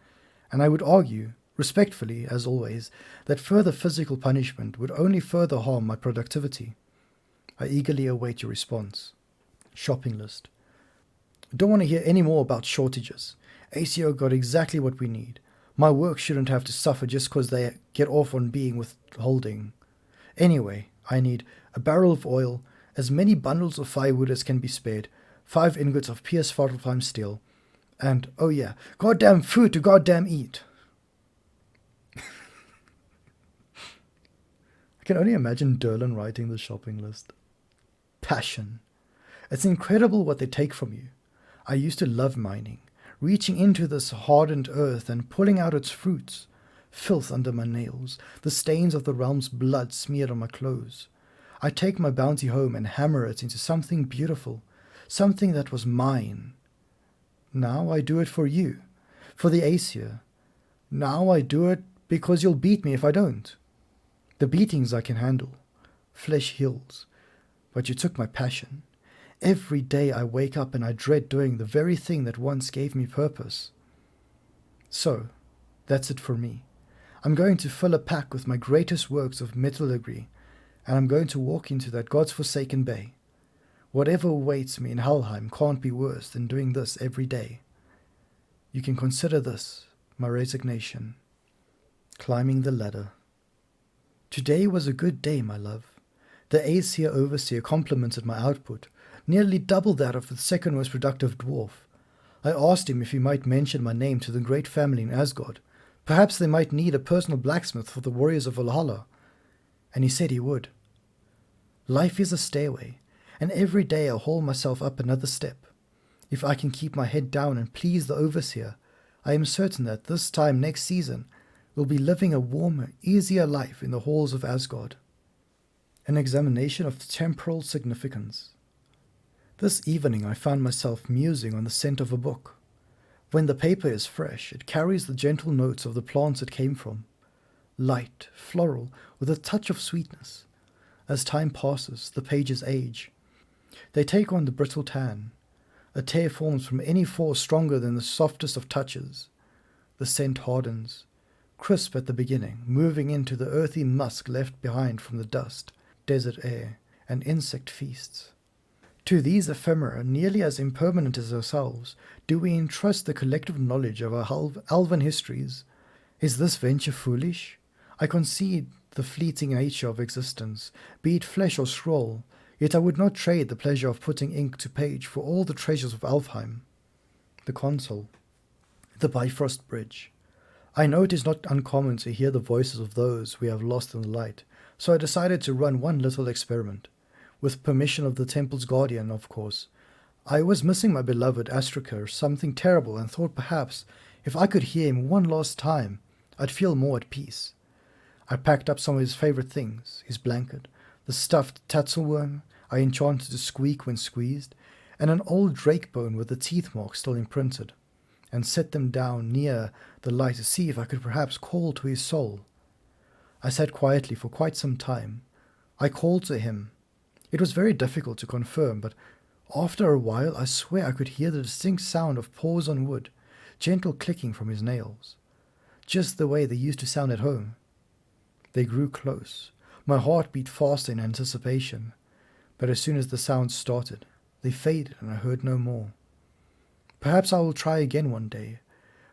and I would argue, respectfully as always, that further physical punishment would only further harm my productivity. I eagerly await your response. Shopping list. Don't want to hear any more about shortages. ACO got exactly what we need. My work shouldn't have to suffer just because they get off on being withholding. Anyway, I need a barrel of oil, as many bundles of firewood as can be spared, 5 ingots of PS5 steel, and, oh yeah, goddamn food to goddamn eat. I can only imagine Derlin writing the shopping list. Passion. It's incredible what they take from you. I used to love mining, reaching into this hardened earth and pulling out its fruits. Filth under my nails, the stains of the realm's blood smeared on my clothes. I take my bounty home and hammer it into something beautiful, something that was mine. Now I do it for you, for the Aesir. Now I do it because you'll beat me if I don't. The beatings I can handle. Flesh heals. But you took my passion. Every day I wake up and I dread doing the very thing that once gave me purpose. So, that's it for me. I'm going to fill a pack with my greatest works of metallurgy, and I'm going to walk into that god's-forsaken bay. Whatever awaits me in Helheim can't be worse than doing this every day. You can consider this my resignation. Climbing the ladder. Today was a good day, my love. The Aesir overseer complimented my output, nearly double that of the second most productive dwarf. I asked him if he might mention my name to the great family in Asgard. Perhaps they might need a personal blacksmith for the warriors of Valhalla. And he said he would. Life is a stairway, and every day I haul myself up another step. If I can keep my head down and please the overseer, I am certain that this time next season we'll be living a warmer, easier life in the halls of Asgard. An examination of temporal significance. This evening I found myself musing on the scent of a book. When the paper is fresh, it carries the gentle notes of the plants it came from. Light, floral, with a touch of sweetness. As time passes, the pages age. They take on the brittle tan. A tear forms from any force stronger than the softest of touches. The scent hardens, crisp at the beginning, moving into the earthy musk left behind from the dust, desert air, and insect feasts. To these ephemera, nearly as impermanent as ourselves, do we entrust the collective knowledge of our elven histories. Is this venture foolish? I concede the fleeting nature of existence, be it flesh or scroll, yet I would not trade the pleasure of putting ink to page for all the treasures of Alfheim. The console. The Bifrost Bridge. I know it is not uncommon to hear the voices of those we have lost in the light, so I decided to run one little experiment. With permission of the temple's guardian, of course. I was missing my beloved Astraker something terrible and thought perhaps if I could hear him one last time, I'd feel more at peace. I packed up some of his favorite things, his blanket, the stuffed tatzelworm I enchanted to squeak when squeezed, and an old drake bone with the teeth mark still imprinted, and set them down near the light to see if I could perhaps call to his soul. I sat quietly for quite some time. I called to him. It was very difficult to confirm, but after a while I swear I could hear the distinct sound of paws on wood, gentle clicking from his nails, just the way they used to sound at home. They grew close. My heart beat fast in anticipation, but as soon as the sound started, they faded and I heard no more. Perhaps I will try again one day,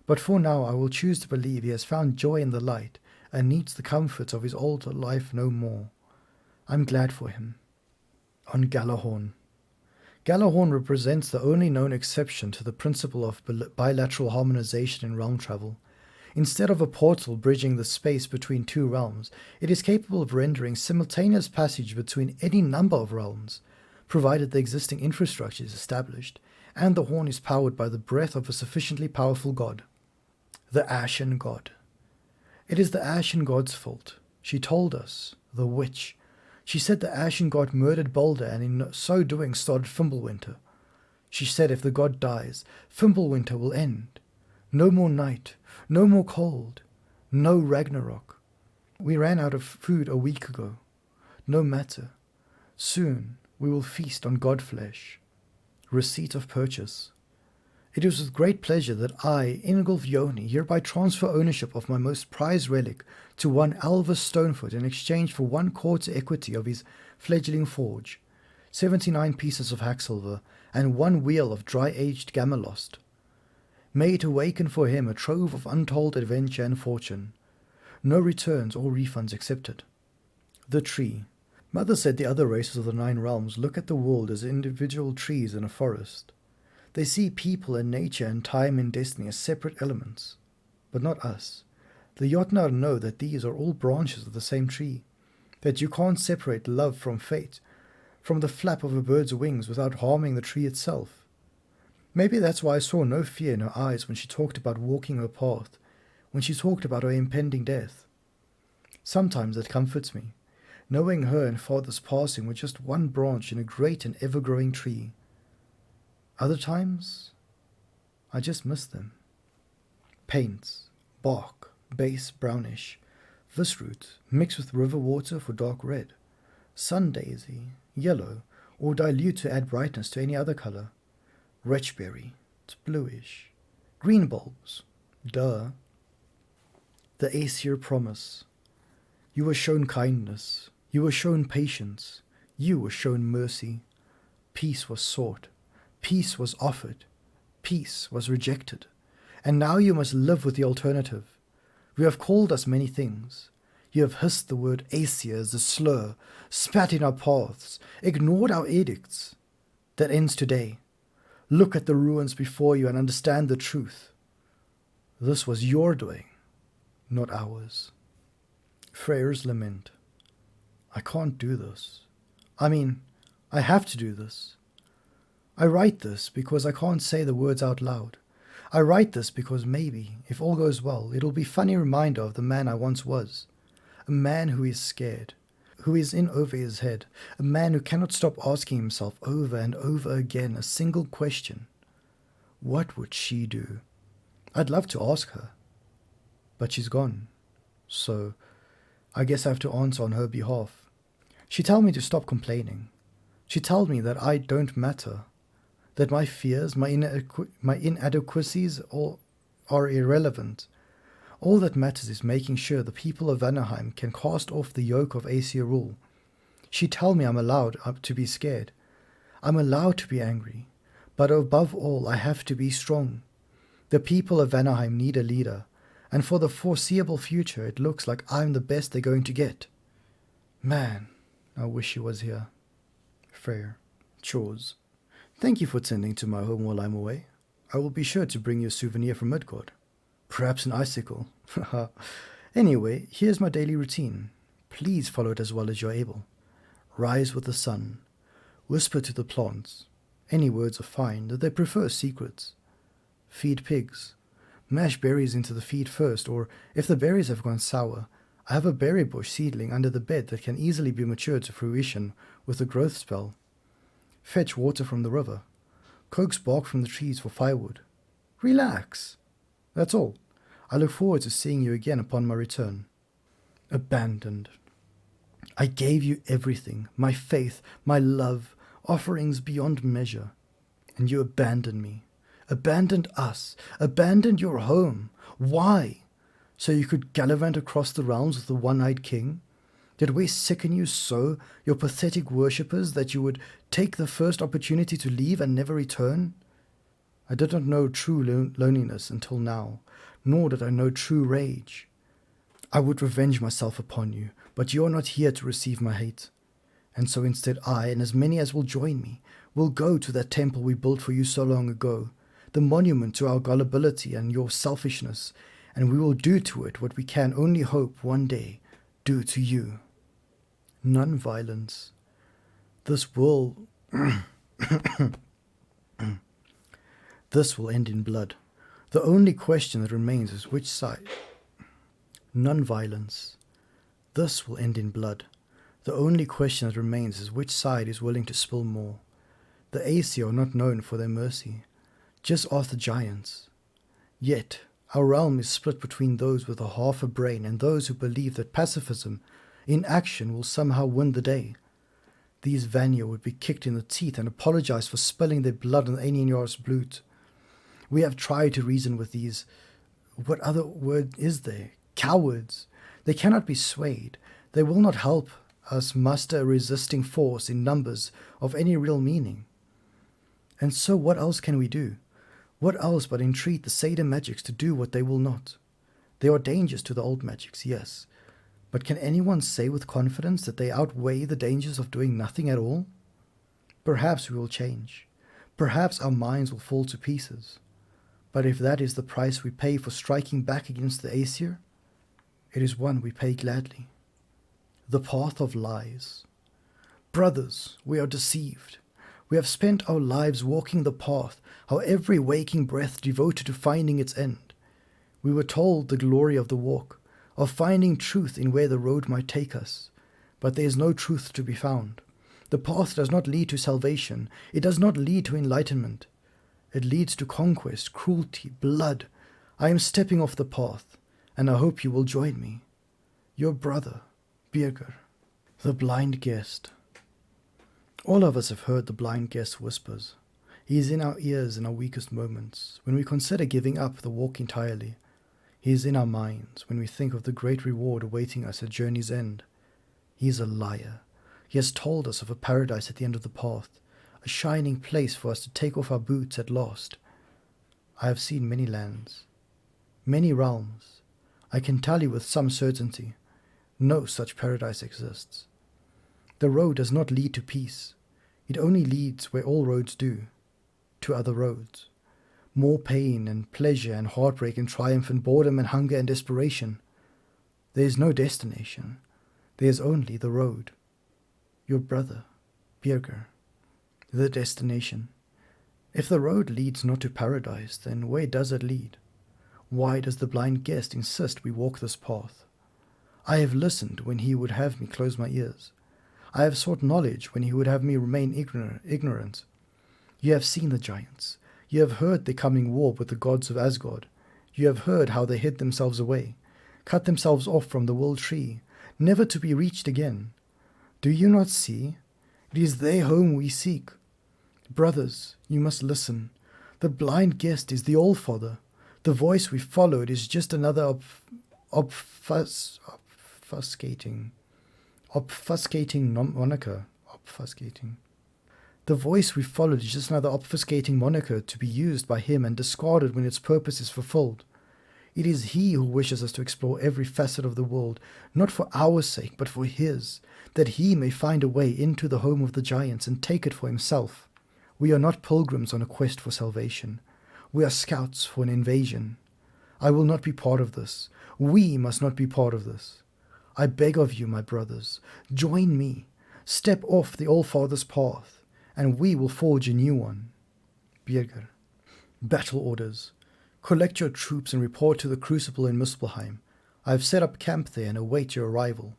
but for now I will choose to believe he has found joy in the light and needs the comforts of his old life no more. I'm glad for him. On Galahorn. Galahorn represents the only known exception to the principle of bilateral harmonization in realm travel. Instead of a portal bridging the space between two realms, it is capable of rendering simultaneous passage between any number of realms, provided the existing infrastructure is established, and the horn is powered by the breath of a sufficiently powerful god. The Ashen God. It is the Ashen God's fault. She told us, the witch. She said the Ashen God murdered Balder and in so doing started Fimbulwinter. She said if the god dies, Fimbulwinter will end. No more night, no more cold, no Ragnarok. We ran out of food a week ago. No matter. Soon we will feast on godflesh. Receipt of purchase. It is with great pleasure that I, Ingolf Yoni, hereby transfer ownership of my most prized relic to one Alvis Stonefoot in exchange for 1/4 equity of his fledgling forge, 79 pieces of hacksilver, and 1 wheel of dry-aged Gamalost. May it awaken for him a trove of untold adventure and fortune. No returns or refunds accepted. The Tree. Mother said the other races of the 9 realms look at the world as individual trees in a forest. They see people and nature and time and destiny as separate elements. But not us. The Jotnar know that these are all branches of the same tree, that you can't separate love from fate, from the flap of a bird's wings without harming the tree itself. Maybe that's why I saw no fear in her eyes when she talked about walking her path, when she talked about her impending death. Sometimes it comforts me, knowing her and father's passing were just one branch in a great and ever-growing tree. Other times, I just miss them. Paints, bark, base brownish, visroot mixed with river water for dark red, sun daisy, yellow, or dilute to add brightness to any other color. Wretchberry, it's bluish. Green bulbs, duh. The Aesir promise. You were shown kindness, you were shown patience, you were shown mercy. Peace was sought. Peace was offered. Peace was rejected. And now you must live with the alternative. You have called us many things. You have hissed the word Aesir as a slur, spat in our paths, ignored our edicts. That ends today. Look at the ruins before you and understand the truth. This was your doing, not ours. Freyr's Lament. I can't do this. I have to do this. I write this because I can't say the words out loud. I write this because maybe, if all goes well, it'll be a funny reminder of the man I once was. A man who is scared, who is in over his head, a man who cannot stop asking himself over and over again a single question. What would she do? I'd love to ask her. But she's gone. So, I guess I have to answer on her behalf. She told me to stop complaining. She told me that I don't matter. That my fears, my inadequacies are irrelevant. All that matters is making sure the people of Vanaheim can cast off the yoke of Aesir rule. She told me I'm allowed to be scared. I'm allowed to be angry. But above all, I have to be strong. The people of Vanaheim need a leader, and for the foreseeable future it looks like I'm the best they're going to get. Man, I wish he was here. Freyr. Chores. Thank you for tending to my home while I'm away. I will be sure to bring you a souvenir from Midgard. Perhaps an icicle. Anyway, here's my daily routine. Please follow it as well as you're able. Rise with the sun. Whisper to the plants. Any words are fine, though they prefer secrets. Feed pigs. Mash berries into the feed first, or if the berries have gone sour, I have a berry bush seedling under the bed that can easily be matured to fruition with a growth spell. Fetch water from the river. Coax bark from the trees for firewood. Relax. That's all. I look forward to seeing you again upon my return. Abandoned. I gave you everything, my faith, my love, offerings beyond measure, and you abandoned me. Abandoned us. Abandoned your home. Why? So you could gallivant across the realms with the one-eyed king? Did we sicken you so, your pathetic worshippers, that you would take the first opportunity to leave and never return? I did not know true loneliness until now, nor did I know true rage. I would revenge myself upon you, but you are not here to receive my hate. And so instead I, and as many as will join me, will go to that temple we built for you so long ago, the monument to our gullibility and your selfishness, and we will do to it what we can only hope one day do to you. Non-violence. This will This will end in blood. The only question that remains is which side. Non-violence. This will end in blood. The only question that remains is which side is willing to spill more. The Aesir are not known for their mercy. Just ask the giants. Yet, our realm is split between those with a half a brain and those who believe that pacifism in action will somehow win the day. These Vanir would be kicked in the teeth and apologize for spilling their blood on Einar's blood. We have tried to reason with these, what other word is there? Cowards. They cannot be swayed. They will not help us muster a resisting force in numbers of any real meaning. And so what else can we do? What else but entreat the Seder magics to do what they will not? There are dangers to the old magics, yes. But can anyone say with confidence that they outweigh the dangers of doing nothing at all? Perhaps we will change. Perhaps our minds will fall to pieces. But if that is the price we pay for striking back against the Aesir, it is one we pay gladly. The path of lies. Brothers, we are deceived. We have spent our lives walking the path, our every waking breath devoted to finding its end. We were told the glory of the walk, of finding truth in where the road might take us. But there is no truth to be found. The path does not lead to salvation. It does not lead to enlightenment. It leads to conquest, cruelty, blood. I am stepping off the path, and I hope you will join me. Your brother, Birger. The blind guest. All of us have heard the blind guest whispers. He is in our ears in our weakest moments, when we consider giving up the walk entirely. He is in our minds when we think of the great reward awaiting us at journey's end. He is a liar. He has told us of a paradise at the end of the path, a shining place for us to take off our boots at last. I have seen many lands, many realms. I can tell you with some certainty, no such paradise exists. The road does not lead to peace. It only leads where all roads do, to other roads. More pain and pleasure and heartbreak and triumph and boredom and hunger and desperation. There is no destination. There is only the road. Your brother, Birger. The destination. If the road leads not to paradise, then where does it lead? Why does the blind guest insist we walk this path? I have listened when he would have me close my ears. I have sought knowledge when he would have me remain ignorant. You have seen the giants. You have heard their coming war with the gods of Asgard. You have heard how they hid themselves away, cut themselves off from the world tree, never to be reached again. Do you not see? It is their home we seek. Brothers, you must listen. The blind guest is the All-Father. The voice we followed is just another obfuscating moniker. The voice we followed is just another obfuscating moniker to be used by him and discarded when its purpose is fulfilled. It is he who wishes us to explore every facet of the world, not for our sake, but for his, that he may find a way into the home of the giants and take it for himself. We are not pilgrims on a quest for salvation. We are scouts for an invasion. I will not be part of this. We must not be part of this. I beg of you, my brothers, join me. Step off the All-Father's path, and we will forge a new one. Birger. Battle orders. Collect your troops and report to the Crucible in Muspelheim. I have set up camp there and await your arrival.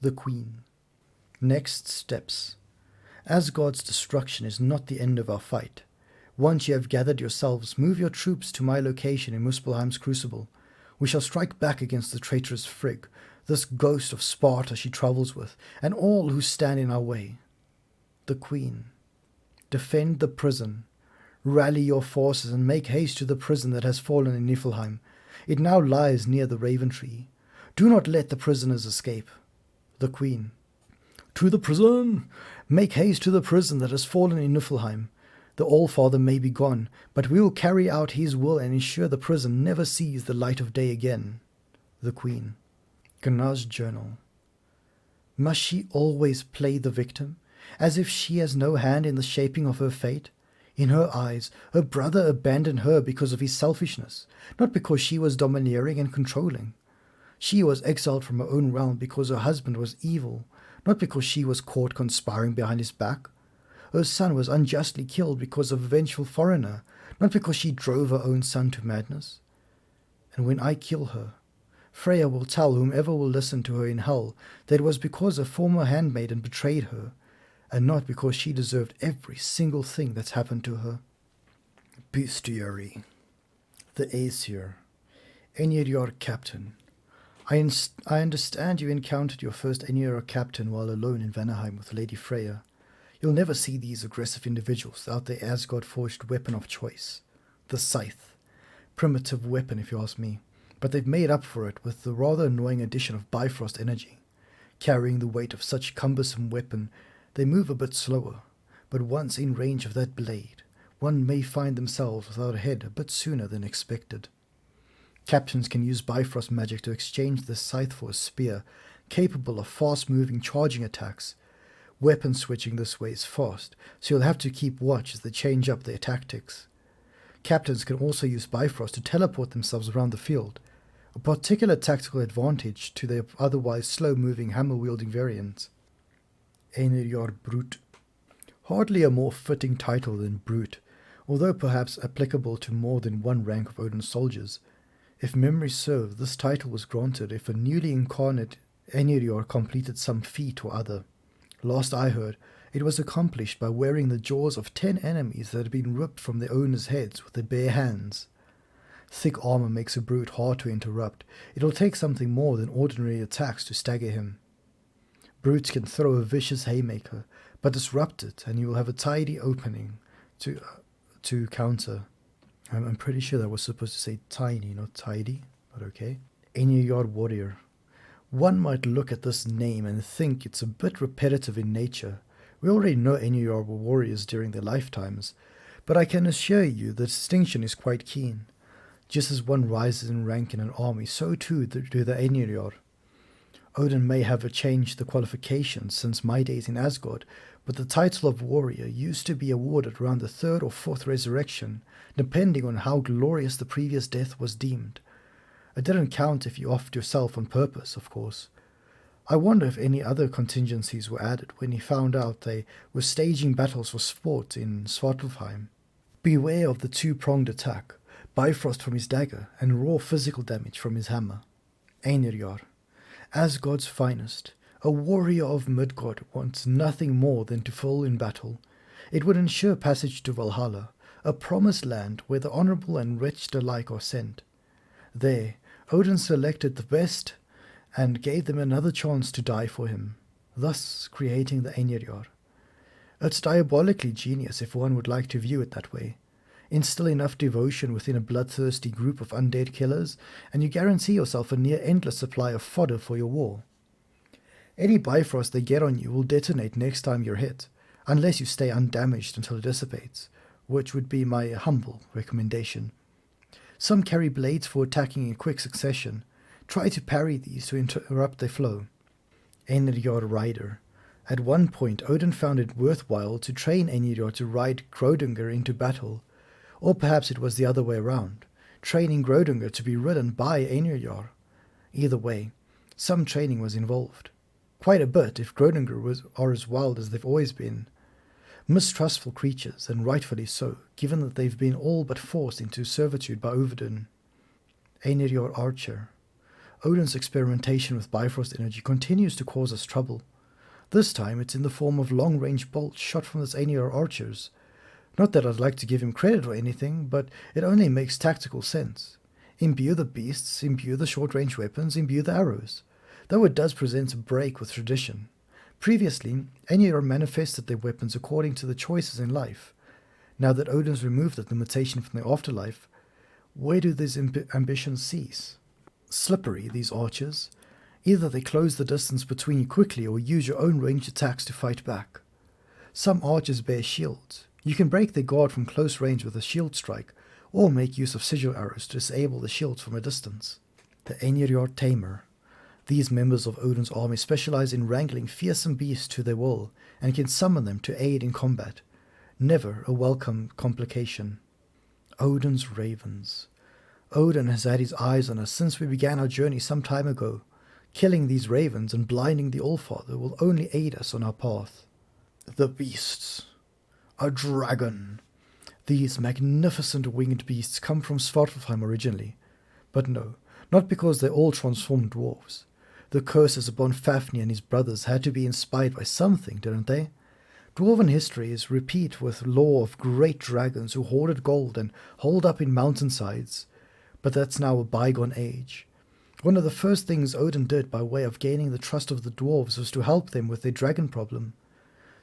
The Queen. Next steps. Asgard's destruction is not the end of our fight. Once you have gathered yourselves, move your troops to my location in Muspelheim's Crucible. We shall strike back against the traitorous Frigg, this ghost of Sparta she travels with, and all who stand in our way. The Queen. Defend the prison. Rally your forces and make haste to the prison that has fallen in Niflheim. It now lies near the Raven Tree. Do not let the prisoners escape. The Queen. To the prison! Make haste to the prison that has fallen in Niflheim. The All-Father may be gone, but we will carry out his will and ensure the prison never sees the light of day again. The Queen. Gunnar's journal. Must she always play the victim, as if she has no hand in the shaping of her fate? In her eyes, her brother abandoned her because of his selfishness, not because she was domineering and controlling. She was exiled from her own realm because her husband was evil, not because she was caught conspiring behind his back. Her son was unjustly killed because of a vengeful foreigner, not because she drove her own son to madness. And when I kill her, Freya will tell whomever will listen to her in hell that it was because a former handmaiden betrayed her, and not because she deserved every single thing that's happened to her. Bestiary. The Aesir. Einherjar Captain. I understand you encountered your first Einherjar Captain while alone in Vanaheim with Lady Freya. You'll never see these aggressive individuals without their Asgard-forged weapon of choice, the scythe. Primitive weapon, if you ask me, but they've made up for it with the rather annoying addition of Bifrost energy. Carrying the weight of such cumbersome weapon, they move a bit slower, but once in range of that blade, one may find themselves without a head a bit sooner than expected. Captains can use Bifrost magic to exchange the scythe for a spear, capable of fast-moving charging attacks. Weapon switching this way is fast, so you'll have to keep watch as they change up their tactics. Captains can also use Bifrost to teleport themselves around the field, a particular tactical advantage to their otherwise slow-moving hammer-wielding variants. Einherjar Brute. Hardly a more fitting title than Brute, although perhaps applicable to more than one rank of Odin's soldiers. If memory serves, this title was granted if a newly incarnate Einherjar completed some feat or other. Last I heard, it was accomplished by wearing the jaws of 10 enemies that had been ripped from their owners' heads with their bare hands. Thick armor makes a brute hard to interrupt. It'll take something more than ordinary attacks to stagger him. Brutes can throw a vicious haymaker, but disrupt it and you will have a tidy opening to counter. I'm pretty sure that was supposed to say tiny, not tidy, but okay. Einherjar Warrior. One might look at this name and think it's a bit repetitive in nature. We already know Einherjar were warriors during their lifetimes, but I can assure you the distinction is quite keen. Just as one rises in rank in an army, so too do the Einherjar. Odin may have changed the qualifications since my days in Asgard, but the title of warrior used to be awarded around the 3rd or 4th resurrection, depending on how glorious the previous death was deemed. It didn't count if you offed yourself on purpose, of course. I wonder if any other contingencies were added when he found out they were staging battles for sport in Svartalfheim. Beware of the two-pronged attack, Bifrost from his dagger and raw physical damage from his hammer. Einherjar. Asgard's finest, a warrior of Midgard wants nothing more than to fall in battle. It would ensure passage to Valhalla, a promised land where the honourable and wretched alike are sent. There, Odin selected the best and gave them another chance to die for him, thus creating the Einherjar. It's diabolically genius if one would like to view it that way. Instill enough devotion within a bloodthirsty group of undead killers, and you guarantee yourself a near-endless supply of fodder for your war. Any Bifrost they get on you will detonate next time you're hit, unless you stay undamaged until it dissipates, which would be my humble recommendation. Some carry blades for attacking in quick succession. Try to parry these to interrupt their flow. Einherjar Rider. At one point, Odin found it worthwhile to train Einherjar to ride Grodungr into battle. Or perhaps it was the other way around, training Grödinger to be ridden by Einherjar. Either way, some training was involved. Quite a bit if Grödinger are as wild as they've always been. Mistrustful creatures, and rightfully so, given that they've been all but forced into servitude by Odin. Einherjar Archer. Odin's experimentation with Bifrost energy continues to cause us trouble. This time it's in the form of long-range bolts shot from this Einherjar archers. Not that I'd like to give him credit or anything, but it only makes tactical sense. Imbue the beasts, imbue the short-range weapons, imbue the arrows. Though it does present a break with tradition. Previously, Einherjar manifested their weapons according to the choices in life. Now that Odin's removed that limitation from their afterlife, where do these ambitions cease? Slippery, these archers. Either they close the distance between you quickly or use your own ranged attacks to fight back. Some archers bear shields. You can break their guard from close range with a shield strike, or make use of sigil arrows to disable the shields from a distance. The Einherjar Tamer. These members of Odin's army specialize in wrangling fearsome beasts to their will, and can summon them to aid in combat. Never a welcome complication. Odin's Ravens. Odin has had his eyes on us since we began our journey some time ago. Killing these ravens and blinding the Allfather will only aid us on our path. The beasts. A dragon. These magnificent winged beasts come from Svartalfheim originally. But no, not because they're all transformed dwarves. The curses upon Fafnir and his brothers had to be inspired by something, didn't they? Dwarven history is replete with lore of great dragons who hoarded gold and holed up in mountainsides. But that's now a bygone age. One of the first things Odin did by way of gaining the trust of the dwarves was to help them with their dragon problem.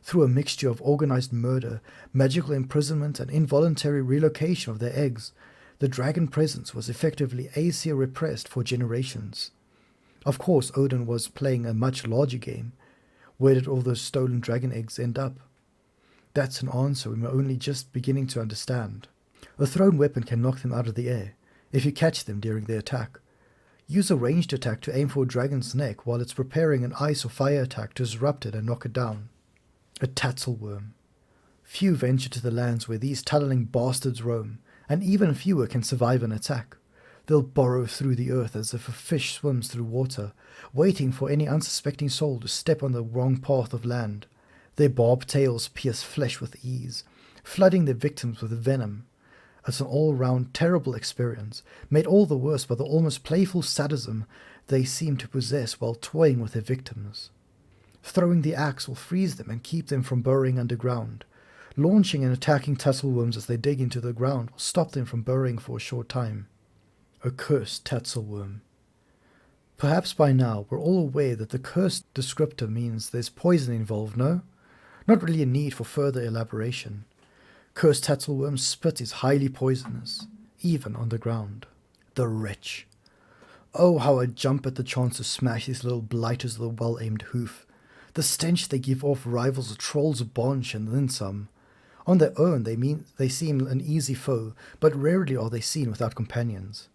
Through a mixture of organized murder, magical imprisonment, and involuntary relocation of their eggs, the dragon presence was effectively Aesir repressed for generations. Of course, Odin was playing a much larger game. Where did all those stolen dragon eggs end up? That's an answer we're only just beginning to understand. A thrown weapon can knock them out of the air, if you catch them during their attack. Use a ranged attack to aim for a dragon's neck while it's preparing an ice or fire attack to disrupt it and knock it down. A Tatzelworm. Few venture to the lands where these tunneling bastards roam, and even fewer can survive an attack. They'll burrow through the earth as if a fish swims through water, waiting for any unsuspecting soul to step on the wrong path of land. Their barbed tails pierce flesh with ease, flooding their victims with venom. It's an all-round terrible experience, made all the worse by the almost playful sadism they seem to possess while toying with their victims. Throwing the axe will freeze them and keep them from burrowing underground. Launching and attacking Tatzelworms as they dig into the ground will stop them from burrowing for a short time. A cursed Tatzelworm. Perhaps by now we're all aware that the cursed descriptor means there's poison involved, no? Not really a need for further elaboration. Cursed Tatzelworm's spit is highly poisonous, even on the ground. The Wretch. Oh, how I jump at the chance to smash these little blighters with a well-aimed hoof. The stench they give off rivals a troll's bonch and then some. On their own they seem an easy foe, but rarely are they seen without companions.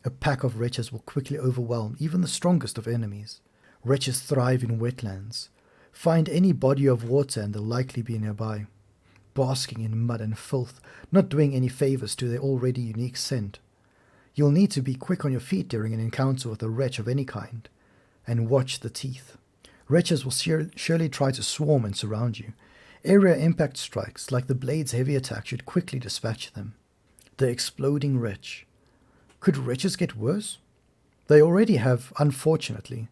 A pack of wretches will quickly overwhelm even the strongest of enemies. Wretches thrive in wetlands. Find any body of water and they'll likely be nearby. Basking in mud and filth, not doing any favors to their already unique scent. You'll need to be quick on your feet during an encounter with a wretch of any kind. And watch the teeth. Wretches will surely try to swarm and surround you. Area impact strikes, like the blade's heavy attack, should quickly dispatch them. The Exploding Wretch. Could wretches get worse? They already have, unfortunately.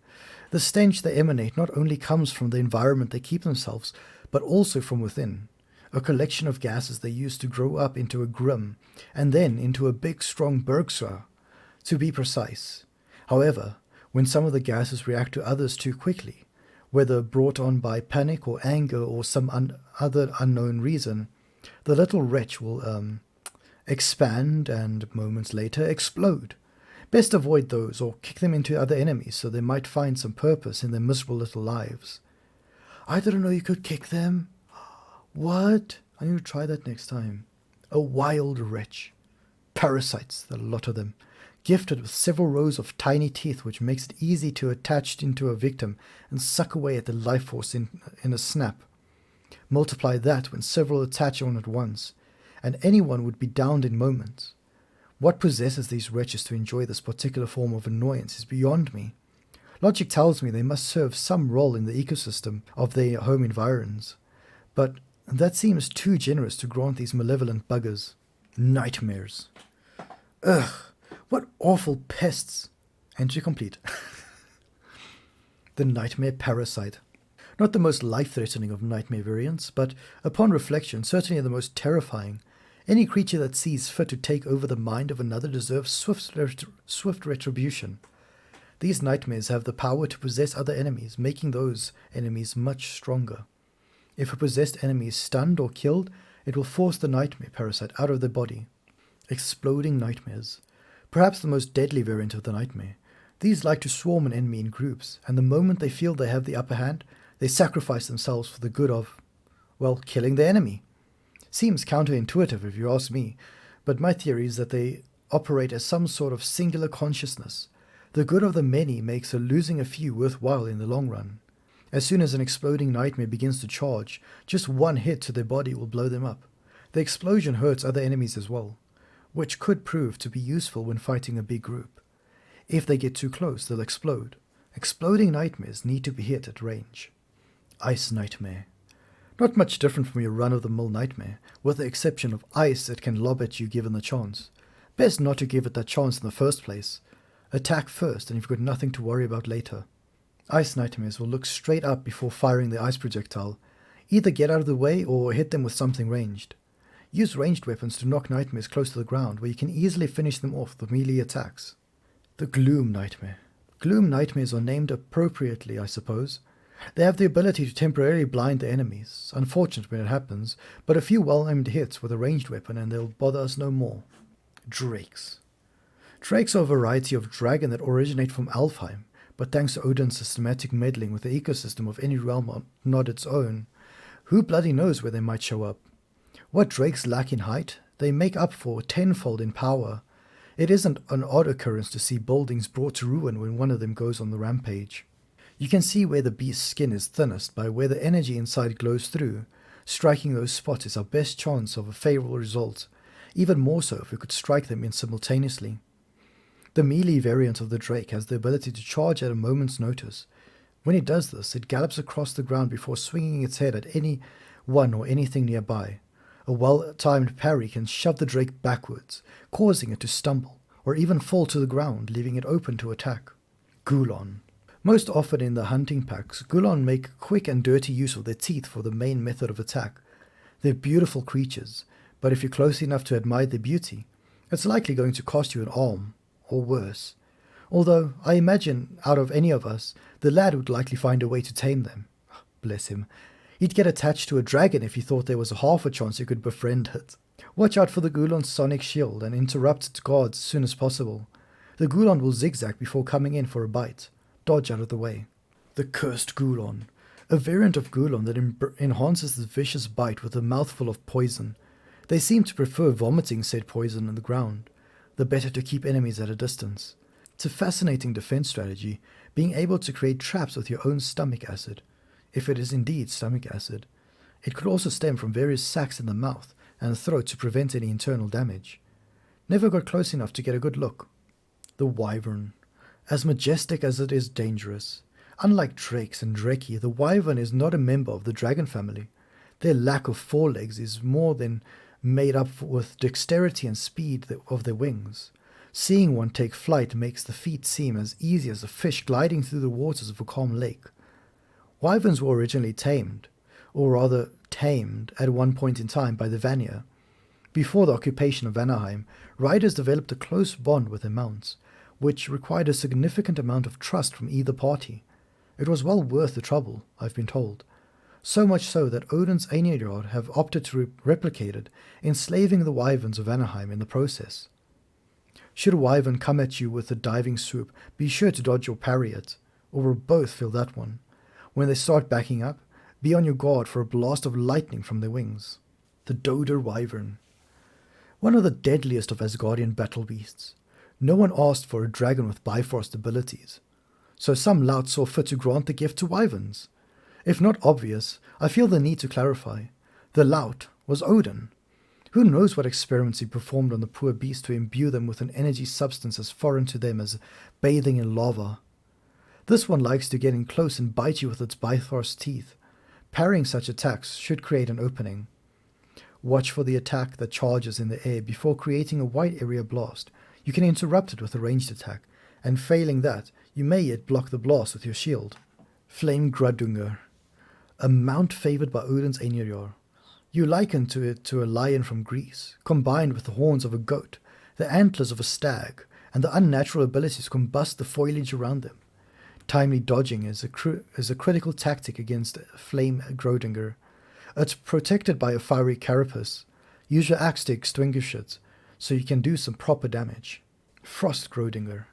The stench they emanate not only comes from the environment they keep themselves, but also from within. A collection of gases they use to grow up into a grim, and then into a big strong bergsra, to be precise. However, when some of the gases react to others too quickly, whether brought on by panic or anger or some other unknown reason, the little wretch will expand and moments later explode. Best avoid those or kick them into other enemies so they might find some purpose in their miserable little lives. I didn't know you could kick them. What? I need to try that next time. A Wild Wretch. Parasites, the lot of them. Gifted with several rows of tiny teeth which makes it easy to attach into a victim and suck away at the life force in a snap. Multiply that when several attach on at once, and anyone would be downed in moments. What possesses these wretches to enjoy this particular form of annoyance is beyond me. Logic tells me they must serve some role in the ecosystem of their home environs, but that seems too generous to grant these malevolent buggers. Nightmares. Ugh, what awful pests. Entry complete. The nightmare parasite. Not the most life-threatening of nightmare variants, but upon reflection, certainly the most terrifying. Any creature that sees fit to take over the mind of another deserves swift retribution. These nightmares have the power to possess other enemies, making those enemies much stronger. If a possessed enemy is stunned or killed, it will force the nightmare parasite out of their body. Exploding nightmares. Perhaps the most deadly variant of the nightmare. These like to swarm an enemy in groups, and the moment they feel they have the upper hand, they sacrifice themselves for the good of, well, killing the enemy. Seems counterintuitive if you ask me, but my theory is that they operate as some sort of singular consciousness. The good of the many makes losing a few worthwhile in the long run. As soon as an exploding nightmare begins to charge, just one hit to their body will blow them up. The explosion hurts other enemies as well, which could prove to be useful when fighting a big group. If they get too close, they'll explode. Exploding nightmares need to be hit at range. Ice nightmare. Not much different from your run-of-the-mill nightmare, with the exception of ice that can lob at you given the chance. Best not to give it that chance in the first place. Attack first, and you've got nothing to worry about later. Ice nightmares will look straight up before firing the ice projectile. Either get out of the way or hit them with something ranged. Use ranged weapons to knock nightmares close to the ground, where you can easily finish them off with melee attacks. The Gloom Nightmare. Gloom nightmares are named appropriately, I suppose. They have the ability to temporarily blind the enemies. Unfortunate when it happens, but a few well-aimed hits with a ranged weapon and they'll bother us no more. Drakes. Drakes are a variety of dragon that originate from Alfheim, but thanks to Odin's systematic meddling with the ecosystem of any realm not its own, who bloody knows where they might show up. What drakes lack in height, they make up for tenfold in power. It isn't an odd occurrence to see buildings brought to ruin when one of them goes on the rampage. You can see where the beast's skin is thinnest by where the energy inside glows through. Striking those spots is our best chance of a favourable result, even more so if we could strike them in simultaneously. The melee variant of the Drake has the ability to charge at a moment's notice. When it does this, it gallops across the ground before swinging its head at anyone or anything nearby. A well-timed parry can shove the Drake backwards, causing it to stumble, or even fall to the ground, leaving it open to attack. Gulon. Most often in the hunting packs, Gulon make quick and dirty use of their teeth for the main method of attack. They're beautiful creatures, but if you're close enough to admire their beauty, it's likely going to cost you an arm, or worse. Although, I imagine, out of any of us, the lad would likely find a way to tame them. Bless him. He'd get attached to a dragon if he thought there was half a chance you could befriend it. Watch out for the Gulon's sonic shield and interrupt its guards as soon as possible. The Gulon will zigzag before coming in for a bite. Dodge out of the way. The Cursed Gulon. A variant of Gulon that enhances the vicious bite with a mouthful of poison. They seem to prefer vomiting said poison on the ground, the better to keep enemies at a distance. It's a fascinating defense strategy, being able to create traps with your own stomach acid. If it is indeed stomach acid. It could also stem from various sacs in the mouth and the throat to prevent any internal damage. Never got close enough to get a good look. The Wyvern. As majestic as it is dangerous. Unlike drakes and dreki, the wyvern is not a member of the dragon family. Their lack of forelegs is more than made up with dexterity and speed of their wings. Seeing one take flight makes the feat seem as easy as a fish gliding through the waters of a calm lake. Wyverns were originally tamed, or rather tamed, at one point in time by the Vanir. Before the occupation of Vanaheim, riders developed a close bond with their mounts, which required a significant amount of trust from either party. It was well worth the trouble, I've been told. So much so that Odin's Einarjord have opted to replicate it, enslaving the wyverns of Vanaheim in the process. Should a wyvern come at you with a diving swoop, be sure to dodge or parry it, or we'll both feel that one. When they start backing up, be on your guard for a blast of lightning from their wings. The Dodr Wyvern. One of the deadliest of Asgardian battle beasts. No one asked for a dragon with Bifrost abilities, so some lout saw fit to grant the gift to wyverns. If not obvious, I feel the need to clarify. The lout was Odin, Who knows what experiments he performed on the poor beasts to imbue them with an energy substance as foreign to them as bathing in lava. This one likes to get in close and bite you with its Bifrost teeth. Parrying such attacks should create an opening. Watch for the attack that charges in the air before creating a wide area blast. You can interrupt it with a ranged attack, and failing that, you may yet block the blast with your shield. Flame Gruddunger, a mount favored by Odin's Einherjar. You liken it to a lion from Greece, combined with the horns of a goat, the antlers of a stag, and the unnatural ability to combust the foliage around them. Timely dodging is a critical tactic against Flame Gruddunger. It's protected by a fiery carapace. Use your axe to extinguish it, so you can do some proper damage. Frost Gruddunger,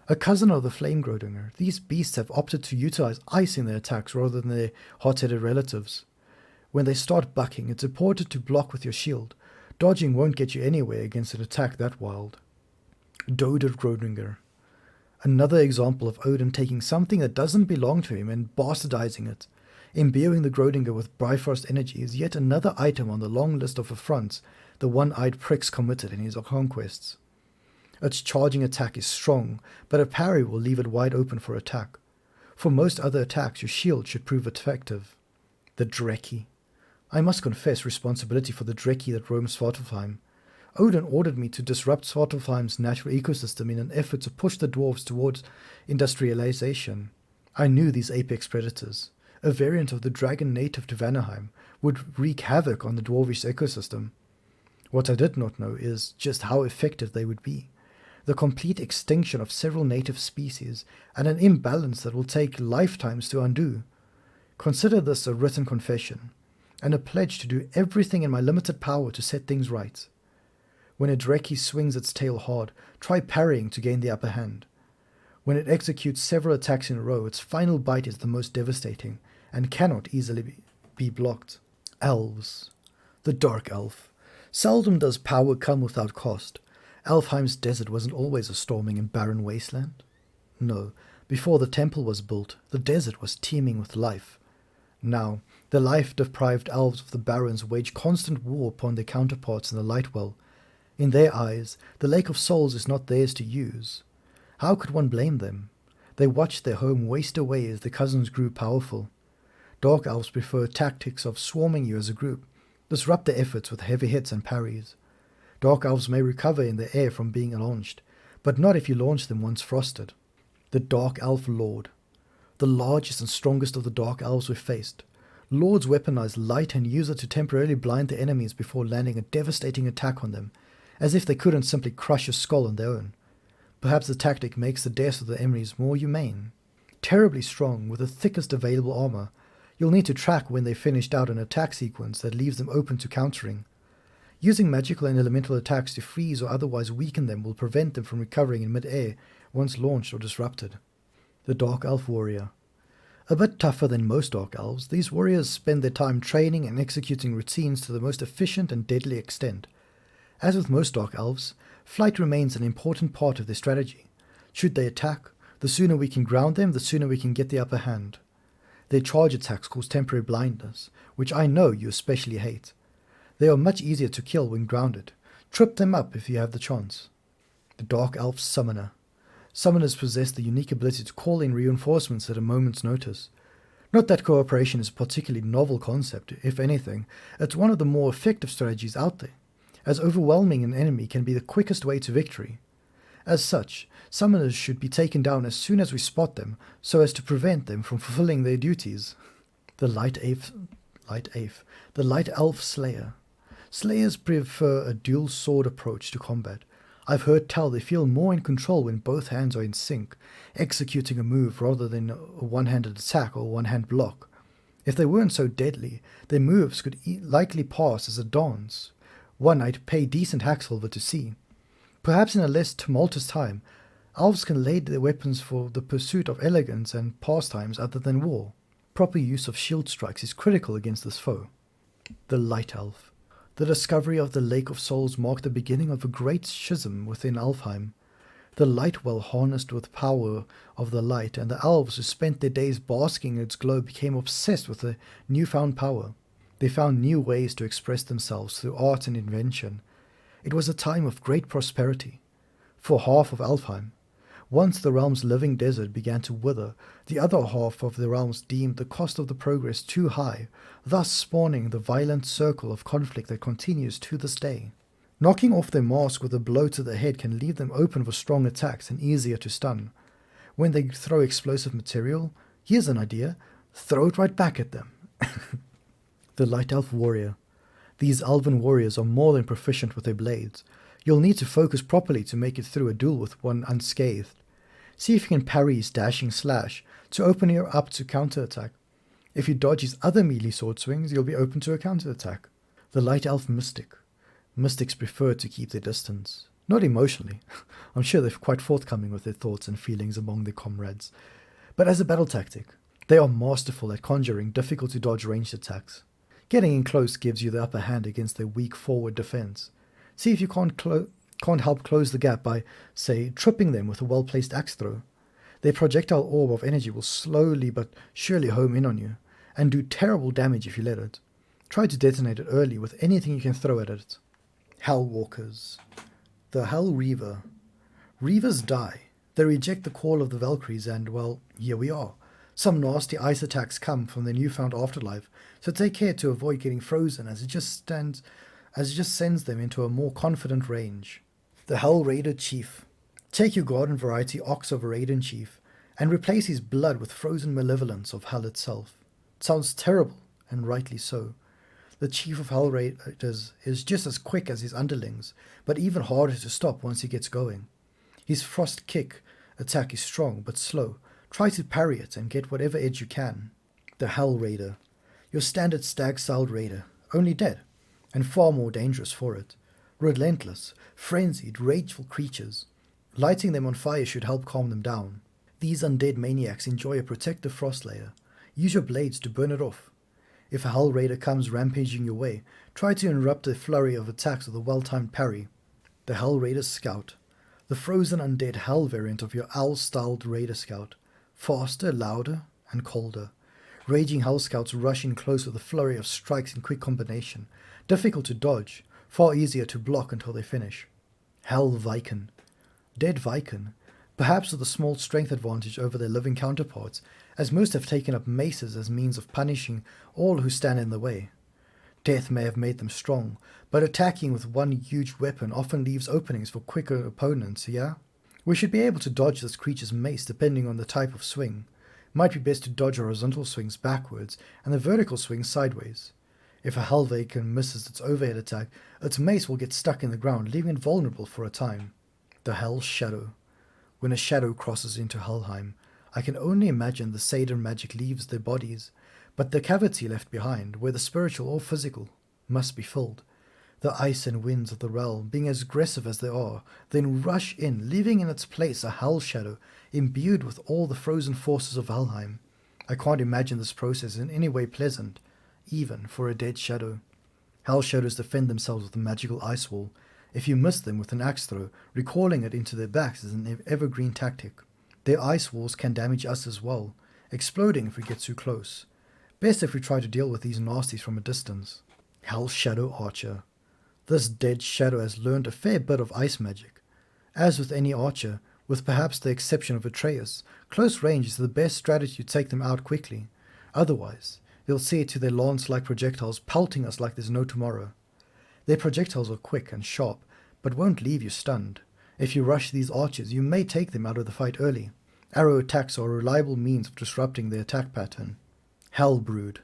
a cousin of the Flame Gruddunger. These beasts have opted to utilize ice in their attacks rather than their hot-headed relatives. When they start bucking, it's important to block with your shield. Dodging won't get you anywhere against an attack that wild. Dodr Gruddunger, another example of Odin taking something that doesn't belong to him and bastardizing it. Imbuing the Gruddunger with Bifrost energy is yet another item on the long list of affronts the one-eyed pricks committed in his conquests. Its charging attack is strong, but a parry will leave it wide open for attack. For most other attacks, your shield should prove effective. The Dreki. I must confess responsibility for the Dreki that roams Svartalfheim. Odin ordered me to disrupt Svartalfheim's natural ecosystem in an effort to push the dwarves towards industrialization. I knew these apex predators, a variant of the dragon native to Vanaheim, would wreak havoc on the dwarvish ecosystem. What I did not know is just how effective they would be. The complete extinction of several native species, and an imbalance that will take lifetimes to undo. Consider this a written confession, and a pledge to do everything in my limited power to set things right. When a Dreki swings its tail hard, try parrying to gain the upper hand. When it executes several attacks in a row, its final bite is the most devastating, and cannot easily be blocked. Elves. The Dark Elf. Seldom does power come without cost. Alfheim's desert wasn't always a storming and barren wasteland. No, before the temple was built, the desert was teeming with life. Now, the life-deprived elves of the barrens wage constant war upon their counterparts in the Lightwell. In their eyes, the Lake of Souls is not theirs to use. How could one blame them? They watched their home waste away as the cousins grew powerful. Dark elves prefer tactics of swarming you as a group, disrupt their efforts with heavy hits and parries. Dark elves may recover in the air from being launched, but not if you launch them once frosted. The Dark Elf Lord. The largest and strongest of the Dark Elves we've faced. Lords weaponize light and use it to temporarily blind their enemies before landing a devastating attack on them, as if they couldn't simply crush a skull on their own. Perhaps the tactic makes the deaths of the enemies more humane. Terribly strong, with the thickest available armor, you'll need to track when they finished out an attack sequence that leaves them open to countering. Using magical and elemental attacks to freeze or otherwise weaken them will prevent them from recovering in mid-air once launched or disrupted. The Dark Elf Warrior. A bit tougher than most Dark Elves, these warriors spend their time training and executing routines to the most efficient and deadly extent. As with most Dark Elves, flight remains an important part of their strategy. Should they attack, the sooner we can ground them, the sooner we can get the upper hand. Their charge attacks cause temporary blindness, which I know you especially hate. They are much easier to kill when grounded. Trip them up if you have the chance. The Dark Elf Summoner. Summoners possess the unique ability to call in reinforcements at a moment's notice. Not that cooperation is a particularly novel concept, if anything, it's one of the more effective strategies out there, as overwhelming an enemy can be the quickest way to victory. As such, summoners should be taken down as soon as we spot them, so as to prevent them from fulfilling their duties. The Light Elf Slayer. Slayers prefer a dual sword approach to combat. I've heard tell they feel more in control when both hands are in sync, executing a move rather than a one-handed attack or one-hand block. If they weren't so deadly, their moves could likely pass as a dance, one I'd pay decent hacksilver to see. Perhaps in a less tumultuous time, elves can lade their weapons for the pursuit of elegance and pastimes other than war. Proper use of shield strikes is critical against this foe. The Light Elf. The discovery of the Lake of Souls marked the beginning of a great schism within Alfheim. The Lightwell harnessed with power of the light, and the elves who spent their days basking in its glow became obsessed with the newfound power. They found new ways to express themselves through art and invention. It was a time of great prosperity. For half of Alfheim, once the realm's living desert began to wither, the other half of the realms deemed the cost of the progress too high, thus spawning the violent circle of conflict that continues to this day. Knocking off their mask with a blow to the head can leave them open for strong attacks and easier to stun. When they throw explosive material, here's an idea, throw it right back at them. The Light Elf Warrior. These elven warriors are more than proficient with their blades. You'll need to focus properly to make it through a duel with one unscathed. See if you can parry his dashing slash to open you up to counterattack. If you dodge his other melee sword swings, you'll be open to a counterattack. The Light Elf Mystic. Mystics prefer to keep their distance. Not emotionally. I'm sure they're quite forthcoming with their thoughts and feelings among their comrades. But as a battle tactic, they are masterful at conjuring difficult to dodge ranged attacks. Getting in close gives you the upper hand against their weak forward defense. See if you can't help close the gap by, say, tripping them with a well-placed axe throw. Their projectile orb of energy will slowly but surely home in on you, and do terrible damage if you let it. Try to detonate it early with anything you can throw at it. Hellwalkers. The Hell Reaver. Reavers die. They reject the call of the Valkyries and, well, here we are. Some nasty ice attacks come from their newfound afterlife, so take care to avoid getting frozen as it just sends them into a more confident range. The Hell Raider Chief. Take your garden variety Ox of Raiden Chief and replace his blood with frozen malevolence of hell itself. It sounds terrible, and rightly so. The Chief of Hell Raiders is just as quick as his underlings, but even harder to stop once he gets going. His frost kick attack is strong but slow. Try to parry it and get whatever edge you can. The Hell Raider. Your standard stag-styled raider, only dead, and far more dangerous for it. Relentless, frenzied, rageful creatures. Lighting them on fire should help calm them down. These undead maniacs enjoy a protective frost layer. Use your blades to burn it off. If a Hell Raider comes rampaging your way, try to interrupt the flurry of attacks with a well-timed parry. The Hell Raider Scout. The frozen undead Hell variant of your owl-styled Raider Scout. Faster, louder, and colder. Raging Hell Scouts rush in close with a flurry of strikes in quick combination. Difficult to dodge, far easier to block until they finish. Hell Viken. Dead Viken, perhaps with a small strength advantage over their living counterparts, as most have taken up maces as means of punishing all who stand in the way. Death may have made them strong, but attacking with one huge weapon often leaves openings for quicker opponents, yeah? We should be able to dodge this creature's mace depending on the type of swing. Might be best to dodge horizontal swings backwards and the vertical swings sideways. If a Hellvaken misses its overhead attack, its mace will get stuck in the ground, leaving it vulnerable for a time. The Hell Shadow. When a shadow crosses into Helheim, I can only imagine the Seder magic leaves their bodies, but the cavity left behind, whether spiritual or physical, must be filled. The ice and winds of the realm, being as aggressive as they are, then rush in, leaving in its place a Hell Shadow, imbued with all the frozen forces of Helheim. I can't imagine this process in any way pleasant, even for a dead shadow. Hell Shadows defend themselves with a magical ice wall. If you miss them with an axe throw, recalling it into their backs is an evergreen tactic. Their ice walls can damage us as well, exploding if we get too close. Best if we try to deal with these nasties from a distance. Hell Shadow Archer. This dead shadow has learned a fair bit of ice magic. As with any archer, with perhaps the exception of Atreus, close range is the best strategy to take them out quickly. Otherwise, they'll see it to their lance-like projectiles pelting us like there's no tomorrow. Their projectiles are quick and sharp, but won't leave you stunned. If you rush these archers, you may take them out of the fight early. Arrow attacks are a reliable means of disrupting their attack pattern. Hellbrood.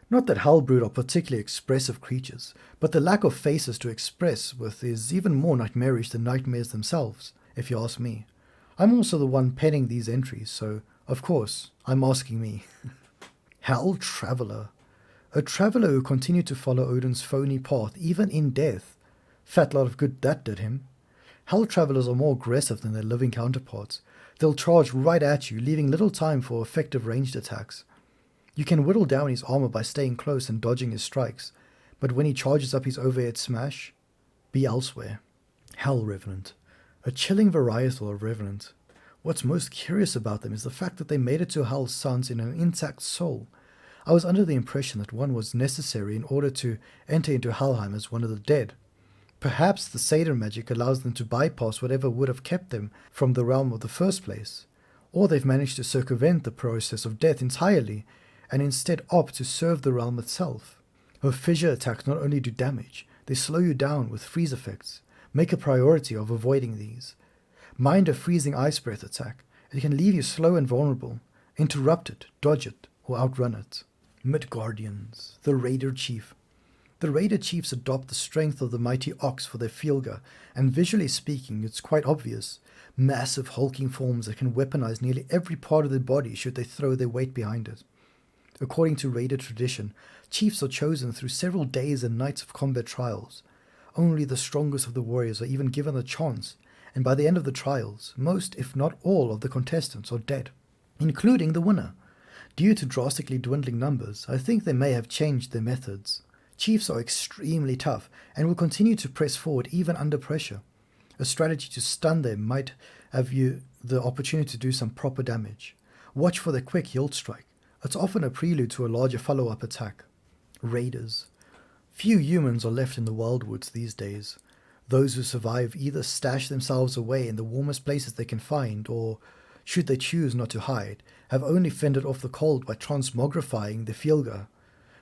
Not that Hellbrood are particularly expressive creatures, but the lack of faces to express with is even more nightmarish than nightmares themselves, if you ask me. I'm also the one penning these entries, so, of course, I'm asking me. Hell Traveller. A traveller who continued to follow Odin's phony path even in death. Fat lot of good that did him. Hell Travellers are more aggressive than their living counterparts. They'll charge right at you, leaving little time for effective ranged attacks. You can whittle down his armor by staying close and dodging his strikes, but when he charges up his overhead smash, be elsewhere. Hell Revenant. A chilling varietal of Revenant. What's most curious about them is the fact that they made it to Hell's Sons in an intact soul. I was under the impression that one was necessary in order to enter into Helheim as one of the dead. Perhaps the Seder magic allows them to bypass whatever would have kept them from the realm of the first place, or they've managed to circumvent the process of death entirely and instead opt to serve the realm itself. Her fissure attacks not only do damage, they slow you down with freeze effects. Make a priority of avoiding these. Mind a freezing ice breath attack. It can leave you slow and vulnerable. Interrupt it, dodge it, or outrun it. Midgardians, the Raider Chief. The Raider Chiefs adopt the strength of the mighty ox for their Fylgja, and visually speaking, it's quite obvious. Massive hulking forms that can weaponize nearly every part of their body should they throw their weight behind it. According to Raider tradition, chiefs are chosen through several days and nights of combat trials. Only the strongest of the warriors are even given a chance, and by the end of the trials, most if not all of the contestants are dead, including the winner. Due to drastically dwindling numbers, I think they may have changed their methods. Chiefs are extremely tough and will continue to press forward even under pressure. A strategy to stun them might have you the opportunity to do some proper damage. Watch for their quick yield strike. It's often a prelude to a larger follow-up attack. Raiders. Few humans are left in the wildwoods these days. Those who survive either stash themselves away in the warmest places they can find, or, should they choose not to hide, have only fended off the cold by transmogrifying the Fylgja,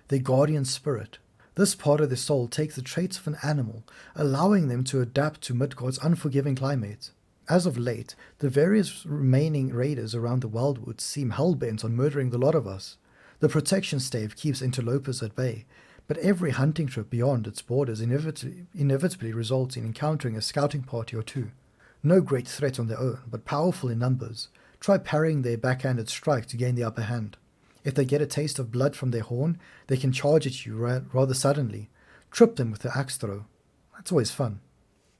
their guardian spirit. This part of their soul takes the traits of an animal, allowing them to adapt to Midgard's unforgiving climate. As of late, the various remaining raiders around the wildwoods seem hell-bent on murdering the lot of us. The protection stave keeps interlopers at bay, but every hunting trip beyond its borders inevitably results in encountering a scouting party or two. No great threat on their own, but powerful in numbers. Try parrying their backhanded strike to gain the upper hand. If they get a taste of blood from their horn, they can charge at you rather suddenly. Trip them with their axe throw. That's always fun.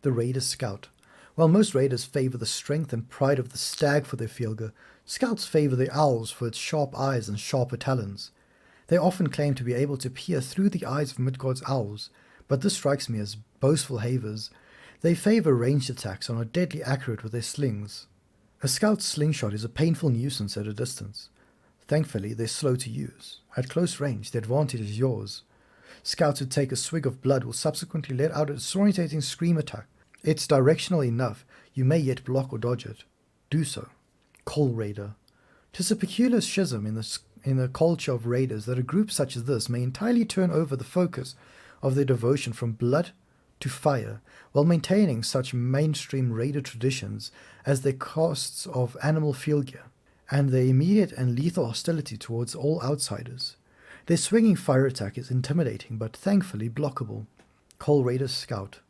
The Raider Scout. While most raiders favor the strength and pride of the stag for their Fylgja, scouts favor the owls for its sharp eyes and sharper talons. They often claim to be able to peer through the eyes of Midgard's owls, but this strikes me as boastful havers. They favor ranged attacks and are deadly accurate with their slings. A scout's slingshot is a painful nuisance at a distance. Thankfully, they're slow to use. At close range, the advantage is yours. Scouts who take a swig of blood will subsequently let out a disorientating scream attack. It's directional enough, you may yet block or dodge it. Do so. Call Raider. 'Tis a peculiar schism in the culture of raiders that a group such as this may entirely turn over the focus of their devotion from blood to fire, while maintaining such mainstream raider traditions as their costs of animal Fylgja, and their immediate and lethal hostility towards all outsiders. Their swinging fire attack is intimidating, but thankfully blockable. Call Raider Scout.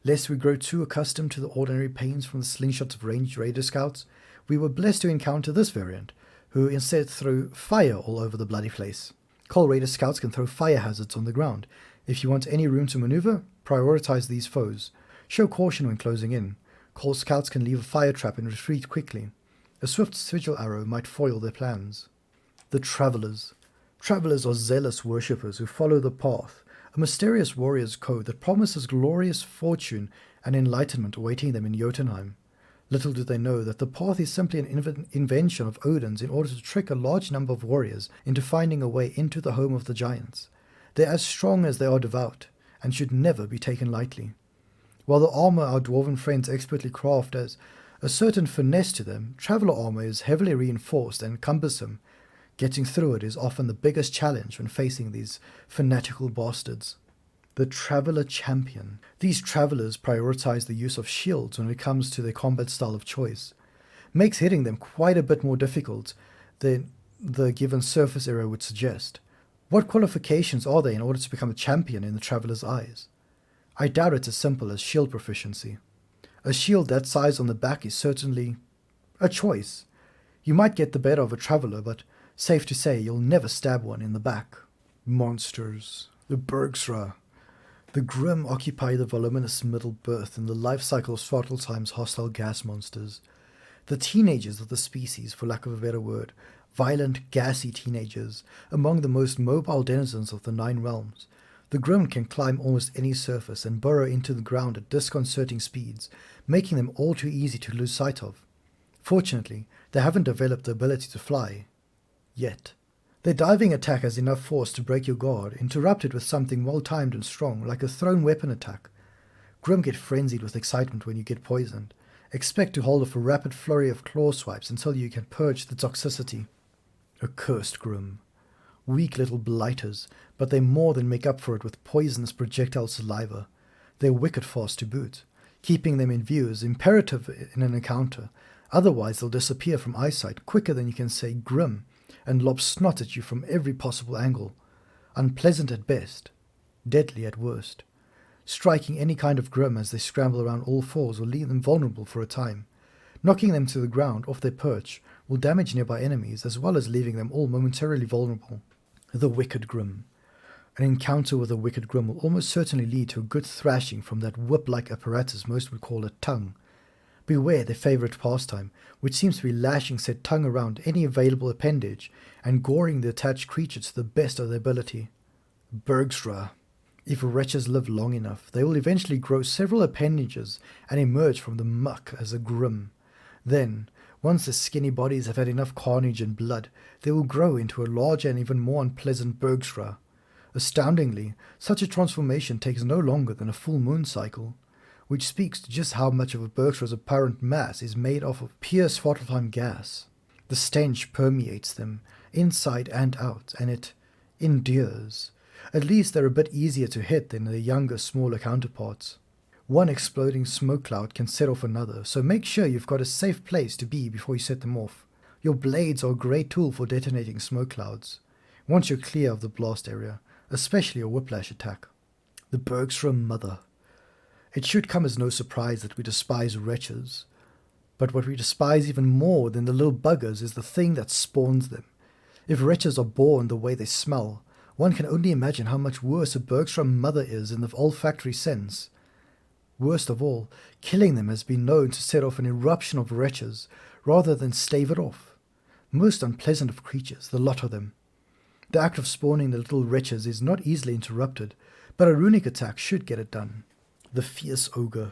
Lest we grow too accustomed to the ordinary pains from the slingshots of ranged Raider Scouts, we were blessed to encounter this variant, who instead throw fire all over the bloody place. Call Raider Scouts can throw fire hazards on the ground. If you want any room to maneuver, prioritize these foes. Show caution when closing in. Call Scouts can leave a fire trap and retreat quickly. A swift sigil arrow might foil their plans. The Travelers. Travelers are zealous worshippers who follow the path, a mysterious warrior's code that promises glorious fortune and enlightenment awaiting them in Jotunheim. Little do they know that the path is simply an invention of Odin's in order to trick a large number of warriors into finding a way into the home of the giants. They're as strong as they are devout, and should never be taken lightly. While the armor our dwarven friends expertly craft has a certain finesse to them, traveler armor is heavily reinforced and cumbersome. Getting through it is often the biggest challenge when facing these fanatical bastards. The Traveler Champion. These travelers prioritize the use of shields when it comes to their combat style of choice. Makes hitting them quite a bit more difficult than the given surface area would suggest. What qualifications are there in order to become a champion in the traveler's eyes? I doubt it's as simple as shield proficiency. A shield that size on the back is certainly a choice. You might get the better of a traveler, but safe to say you'll never stab one in the back. Monsters. The Bergsra. The Grim occupy the voluminous middle berth in the life cycle of Svartalfheim's hostile gas monsters. The teenagers of the species, for lack of a better word, violent, gassy teenagers, among the most mobile denizens of the Nine Realms. The Grim can climb almost any surface and burrow into the ground at disconcerting speeds, making them all too easy to lose sight of. Fortunately, they haven't developed the ability to fly. Yet. Their diving attack has enough force to break your guard, interrupted with something well-timed and strong, like a thrown weapon attack. Grim get frenzied with excitement when you get poisoned. Expect to hold off a rapid flurry of claw swipes until you can purge the toxicity. Accursed Grim. Weak little blighters, but they more than make up for it with poisonous projectile saliva. They're wicked fast to boot. Keeping them in view is imperative in an encounter, otherwise they'll disappear from eyesight quicker than you can say Grim, and lob snot at you from every possible angle. Unpleasant at best, deadly at worst. Striking any kind of Grim as they scramble around all fours will leave them vulnerable for a time. Knocking them to the ground off their perch will damage nearby enemies as well as leaving them all momentarily vulnerable. The Wicked Grim. An encounter with a Wicked Grim will almost certainly lead to a good thrashing from that whip-like apparatus most would call a tongue. Beware their favourite pastime, which seems to be lashing said tongue around any available appendage and goring the attached creature to the best of their ability. Bergsra. If wretches live long enough, they will eventually grow several appendages and emerge from the muck as a Grim. Then, once the skinny bodies have had enough carnage and blood, they will grow into a larger and even more unpleasant Bergsra. Astoundingly, such a transformation takes no longer than a full moon cycle, which speaks to just how much of a Bergsra's apparent mass is made off of pure Svartalfheim gas. The stench permeates them, inside and out, and it endures. At least they're a bit easier to hit than their younger, smaller counterparts. One exploding smoke cloud can set off another, so make sure you've got a safe place to be before you set them off. Your blades are a great tool for detonating smoke clouds, once you're clear of the blast area, especially a whiplash attack. The Bergsra Mother. It should come as no surprise that we despise wretches, but what we despise even more than the little buggers is the thing that spawns them. If wretches are born the way they smell, one can only imagine how much worse a Bergsra Mother is in the olfactory sense. Worst of all, killing them has been known to set off an eruption of wretches, rather than stave it off. Most unpleasant of creatures, the lot of them. The act of spawning the little wretches is not easily interrupted, but a runic attack should get it done. The Fierce Ogre.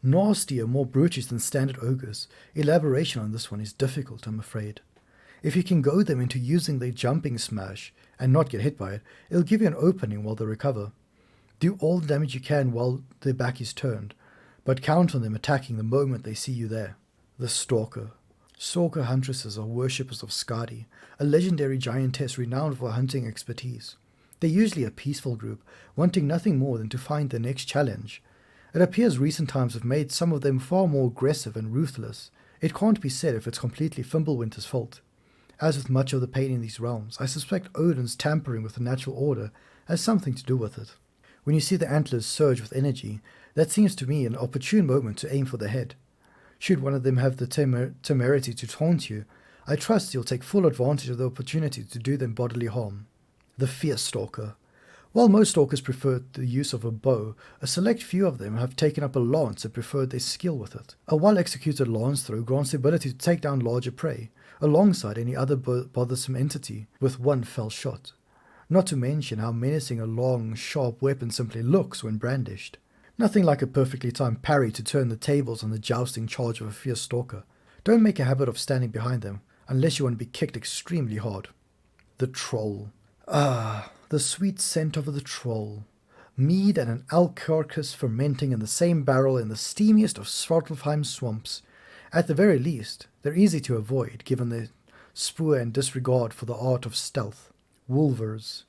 Nastier, more brutish than standard ogres. Elaboration on this one is difficult, I'm afraid. If you can goad them into using their jumping smash, and not get hit by it, it'll give you an opening while they recover. Do all the damage you can while their back is turned, but count on them attacking the moment they see you there. The Stalker. Stalker huntresses are worshippers of Skadi, a legendary giantess renowned for hunting expertise. They're usually a peaceful group, wanting nothing more than to find the next challenge. It appears recent times have made some of them far more aggressive and ruthless. It can't be said if it's completely Fimbulwinter's fault. As with much of the pain in these realms, I suspect Odin's tampering with the natural order has something to do with it. When you see the antlers surge with energy, that seems to me an opportune moment to aim for the head. Should one of them have the temerity to taunt you, I trust you'll take full advantage of the opportunity to do them bodily harm. The Fierce Stalker. While most stalkers prefer the use of a bow, a select few of them have taken up a lance and preferred their skill with it. A well-executed lance throw grants the ability to take down larger prey, alongside any other bothersome entity, with one fell shot. Not to mention how menacing a long, sharp weapon simply looks when brandished. Nothing like a perfectly timed parry to turn the tables on the jousting charge of a fierce stalker. Don't make a habit of standing behind them, unless you want to be kicked extremely hard. The Troll. Ah, the sweet scent of the Troll. Mead and an elk carcass fermenting in the same barrel in the steamiest of Svartalfheim swamps. At the very least, they're easy to avoid, given their spoor and disregard for the art of stealth. Wolvers.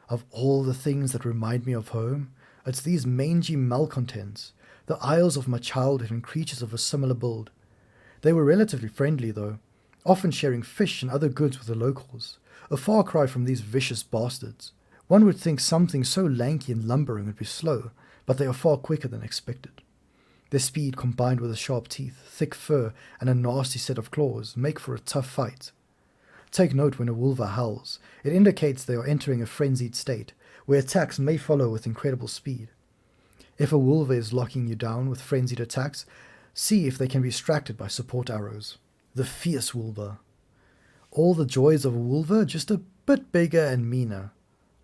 Of all the things that remind me of home, it's these mangy malcontents, the isles of my childhood and creatures of a similar build. They were relatively friendly, though, often sharing fish and other goods with the locals, a far cry from these vicious bastards. One would think something so lanky and lumbering would be slow, but they are far quicker than expected. Their speed combined with the sharp teeth, thick fur, and a nasty set of claws make for a tough fight. Take note when a wolver howls. It indicates they are entering a frenzied state, where attacks may follow with incredible speed. If a wolver is locking you down with frenzied attacks, see if they can be distracted by support arrows. The Fierce Wolver. All the joys of a wolver, just a bit bigger and meaner.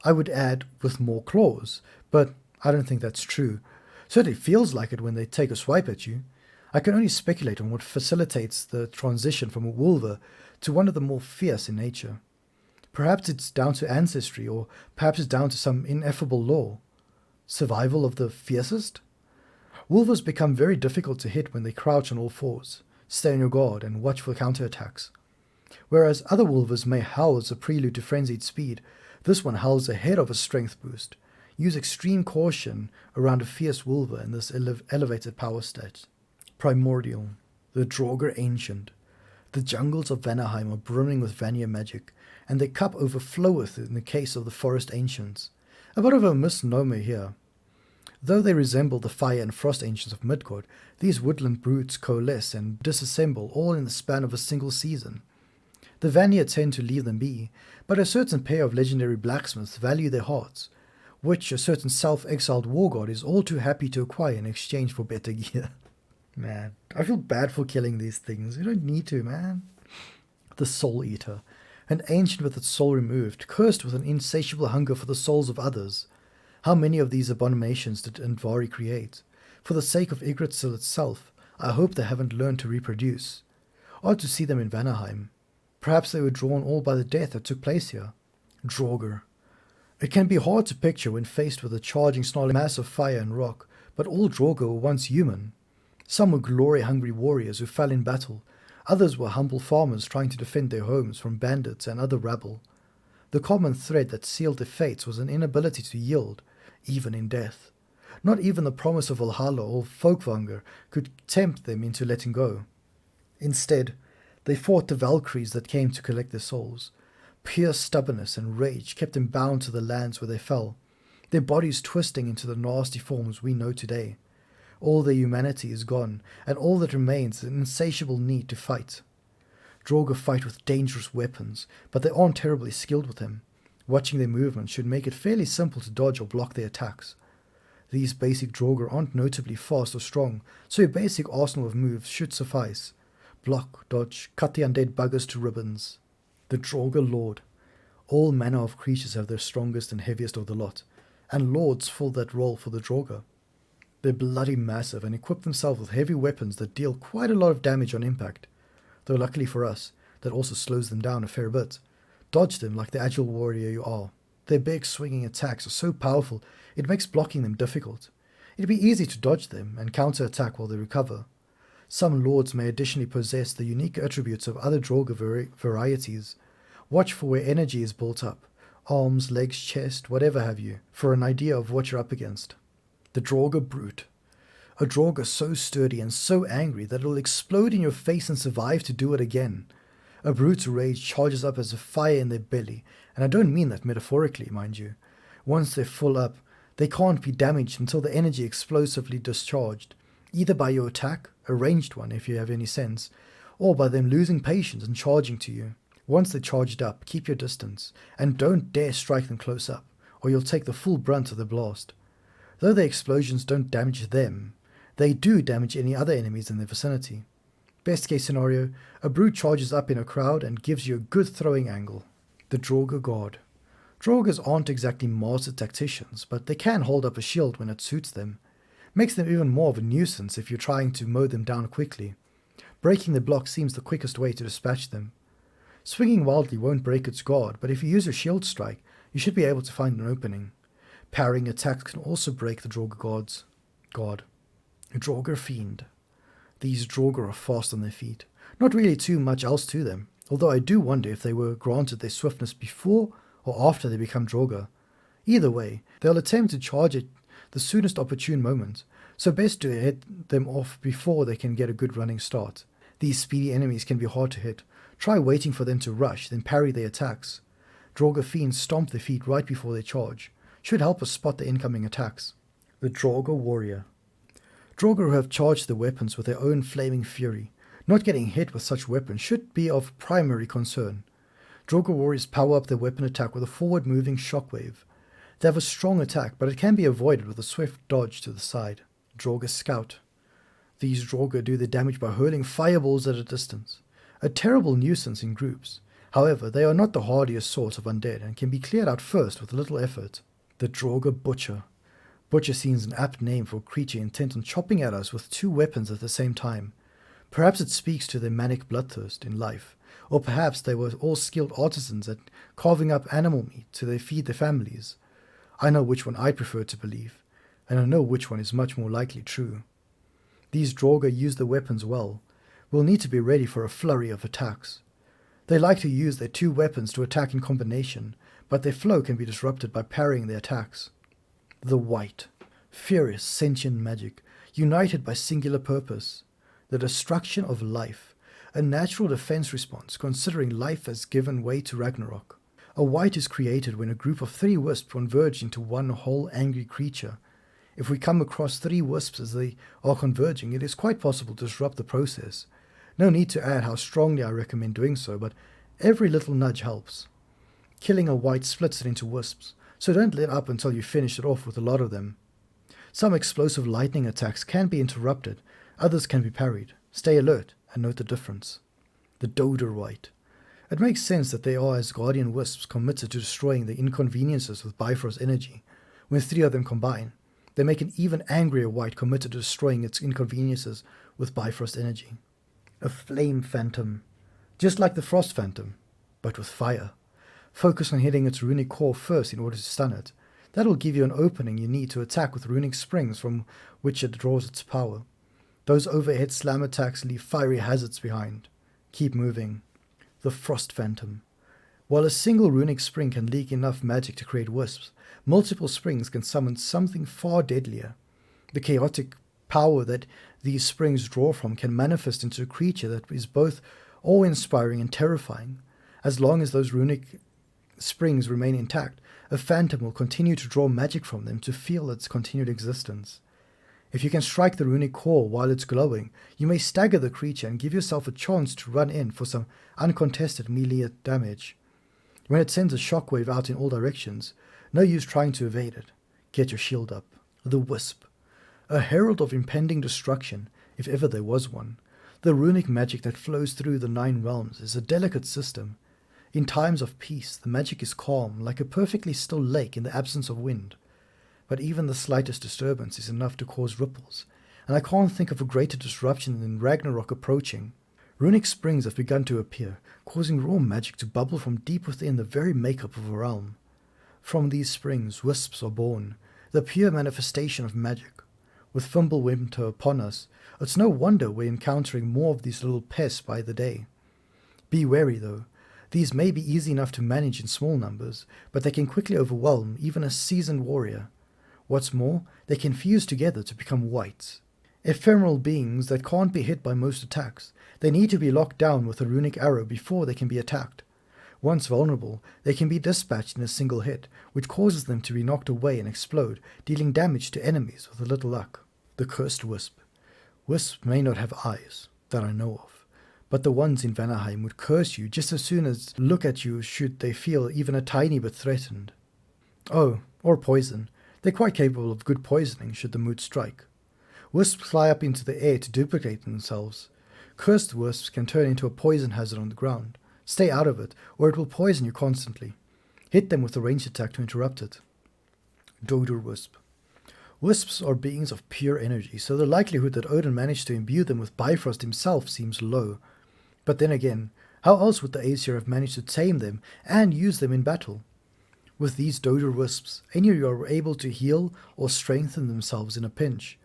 I would add, with more claws, but I don't think that's true. Certainly feels like it when they take a swipe at you. I can only speculate on what facilitates the transition from a wolver to one of the more fierce in nature. Perhaps it's down to ancestry, or perhaps it's down to some ineffable law. Survival of the fiercest? Wolvers become very difficult to hit when they crouch on all fours, stay on your guard, and watch for counterattacks. Whereas other wolvers may howl as a prelude to frenzied speed, this one howls ahead of a strength boost. Use extreme caution around a fierce wolver in this elevated power state. Primordial. The Draugr Ancient. The jungles of Vanaheim are brimming with Vanir magic, and their cup overfloweth in the case of the Forest Ancients. A bit of a misnomer here. Though they resemble the Fire and Frost Ancients of Midgard, these woodland brutes coalesce and disassemble all in the span of a single season. The Vanir tend to leave them be, but a certain pair of legendary blacksmiths value their hearts, which a certain self-exiled war god is all too happy to acquire in exchange for better gear. Man, I feel bad for killing these things. You don't need to, man. The Soul Eater. An ancient with its soul removed, cursed with an insatiable hunger for the souls of others. How many of these abominations did Andvari create? For the sake of Yggdrasil itself, I hope they haven't learned to reproduce. Odd to see them in Vanaheim. Perhaps they were drawn all by the death that took place here. Draugr. It can be hard to picture when faced with a charging, snarling mass of fire and rock, but all Draugr were once human. Some were glory-hungry warriors who fell in battle. Others were humble farmers trying to defend their homes from bandits and other rabble. The common thread that sealed their fates was an inability to yield, even in death. Not even the promise of Valhalla or Folkvanger could tempt them into letting go. Instead, they fought the Valkyries that came to collect their souls. Pure stubbornness and rage kept them bound to the lands where they fell, their bodies twisting into the nasty forms we know today. All their humanity is gone, and all that remains is an insatiable need to fight. Draugr fight with dangerous weapons, but they aren't terribly skilled with them. Watching their movements should make it fairly simple to dodge or block their attacks. These basic Draugr aren't notably fast or strong, so a basic arsenal of moves should suffice. Block, dodge, cut the undead buggers to ribbons. The Draugr Lord. All manner of creatures have their strongest and heaviest of the lot, and lords fill that role for the Draugr. They're bloody massive and equip themselves with heavy weapons that deal quite a lot of damage on impact, though luckily for us, that also slows them down a fair bit. Dodge them like the agile warrior you are. Their big swinging attacks are so powerful it makes blocking them difficult. It'd be easy to dodge them and counter-attack while they recover. Some lords may additionally possess the unique attributes of other Draugr varieties. Watch for where energy is built up, arms, legs, chest, whatever have you, for an idea of what you're up against. The Draugr Brute. A Draugr so sturdy and so angry that it'll explode in your face and survive to do it again. A brute's rage charges up as a fire in their belly, and I don't mean that metaphorically, mind you. Once they're full up, they can't be damaged until the energy explosively discharged, either by your attack, a ranged one if you have any sense, or by them losing patience and charging to you. Once they're charged up, keep your distance, and don't dare strike them close up, or you'll take the full brunt of the blast. Though the explosions don't damage them, they do damage any other enemies in their vicinity. Best case scenario, a brute charges up in a crowd and gives you a good throwing angle. The Draugr Guard. Draugrs aren't exactly master tacticians, but they can hold up a shield when it suits them. Makes them even more of a nuisance if you're trying to mow them down quickly. Breaking the block seems the quickest way to dispatch them. Swinging wildly won't break its guard, but if you use a shield strike, you should be able to find an opening. Parrying attacks can also break the Draugr guard. Draugr Fiend. These Draugr are fast on their feet. Not really too much else to them, although I do wonder if they were granted their swiftness before or after they become Draugr. Either way, they'll attempt to charge at the soonest opportune moment, so best to hit them off before they can get a good running start. These speedy enemies can be hard to hit. Try waiting for them to rush, then parry their attacks. Draugr Fiends stomp their feet right before they charge. Should help us spot the incoming attacks. The Draugr Warrior. Draugr who have charged their weapons with their own flaming fury. Not getting hit with such weapons should be of primary concern. Draugr warriors power up their weapon attack with a forward-moving shockwave. They have a strong attack, but it can be avoided with a swift dodge to the side. Draugr Scout. These Draugr do their damage by hurling fireballs at a distance. A terrible nuisance in groups. However, they are not the hardiest sort of undead and can be cleared out first with little effort. The Draugr Butcher. Butcher seems an apt name for a creature intent on chopping at us with two weapons at the same time. Perhaps it speaks to their manic bloodthirst in life, Or perhaps they were all skilled artisans at carving up animal meat so they feed their families. I know which one I prefer to believe, and I know which one is much more likely true. These Draugr use their weapons well. We'll need to be ready for a flurry of attacks. They like to use their two weapons to attack in combination, but their flow can be disrupted by parrying their attacks. The White. Furious, sentient magic, united by singular purpose. The destruction of life. A natural defense response, considering life has given way to Ragnarok. A White is created when a group of 3 wisps converge into one whole angry creature. If we come across 3 wisps as they are converging, it is quite possible to disrupt the process. No need to add how strongly I recommend doing so, but every little nudge helps. Killing a White splits it into wisps, so don't let up until you finish it off with a lot of them. Some explosive lightning attacks can be interrupted, others can be parried. Stay alert and note the difference. The Dodor White. It makes sense that they are Asgardian wisps committed to destroying the inconveniences with Bifrost energy. When 3 of them combine, they make an even angrier White committed to destroying its inconveniences with Bifrost energy. A Flame Phantom. Just like the Frost Phantom, but with fire. Focus on hitting its runic core first in order to stun it. That will give you an opening you need to attack with runic springs from which it draws its power. Those overhead slam attacks leave fiery hazards behind. Keep moving. The Frost Phantom. While a single runic spring can leak enough magic to create wisps, multiple springs can summon something far deadlier. The chaotic power that these springs draw from can manifest into a creature that is both awe-inspiring and terrifying. As long as those runic springs remain intact, a phantom will continue to draw magic from them to feel its continued existence. If you can strike the runic core while it's glowing, you may stagger the creature and give yourself a chance to run in for some uncontested melee damage. When it sends a shockwave out in all directions, no use trying to evade it. Get your shield up. The Wisp. A herald of impending destruction, if ever there was one. The runic magic that flows through the 9 realms is a delicate system. In times of peace, the magic is calm, like a perfectly still lake in the absence of wind. But even the slightest disturbance is enough to cause ripples, and I can't think of a greater disruption than Ragnarok approaching. Runic springs have begun to appear, causing raw magic to bubble from deep within the very makeup of a realm. From these springs, wisps are born, the pure manifestation of magic. With Fimbulwinter upon us, it's no wonder we're encountering more of these little pests by the day. Be wary, though. These may be easy enough to manage in small numbers, but they can quickly overwhelm even a seasoned warrior. What's more, they can fuse together to become whites. Ephemeral beings that can't be hit by most attacks. They need to be locked down with a runic arrow before they can be attacked. Once vulnerable, they can be dispatched in a single hit, which causes them to be knocked away and explode, dealing damage to enemies with a little luck. The Cursed Wisp. Wisps may not have eyes, that I know of, but the ones in Vanaheim would curse you just as soon as look at you should they feel even a tiny bit threatened. Oh, or poison. They're quite capable of good poisoning should the mood strike. Wisps fly up into the air to duplicate themselves. Cursed wisps can turn into a poison hazard on the ground. Stay out of it, or it will poison you constantly. Hit them with a ranged attack to interrupt it. Dodor Wisp. Wisps are beings of pure energy, so the likelihood that Odin managed to imbue them with Bifrost himself seems low. But then again, how else would the Aesir have managed to tame them and use them in battle? With these Dodor Wisps, any of you are able to heal or strengthen themselves in a pinch.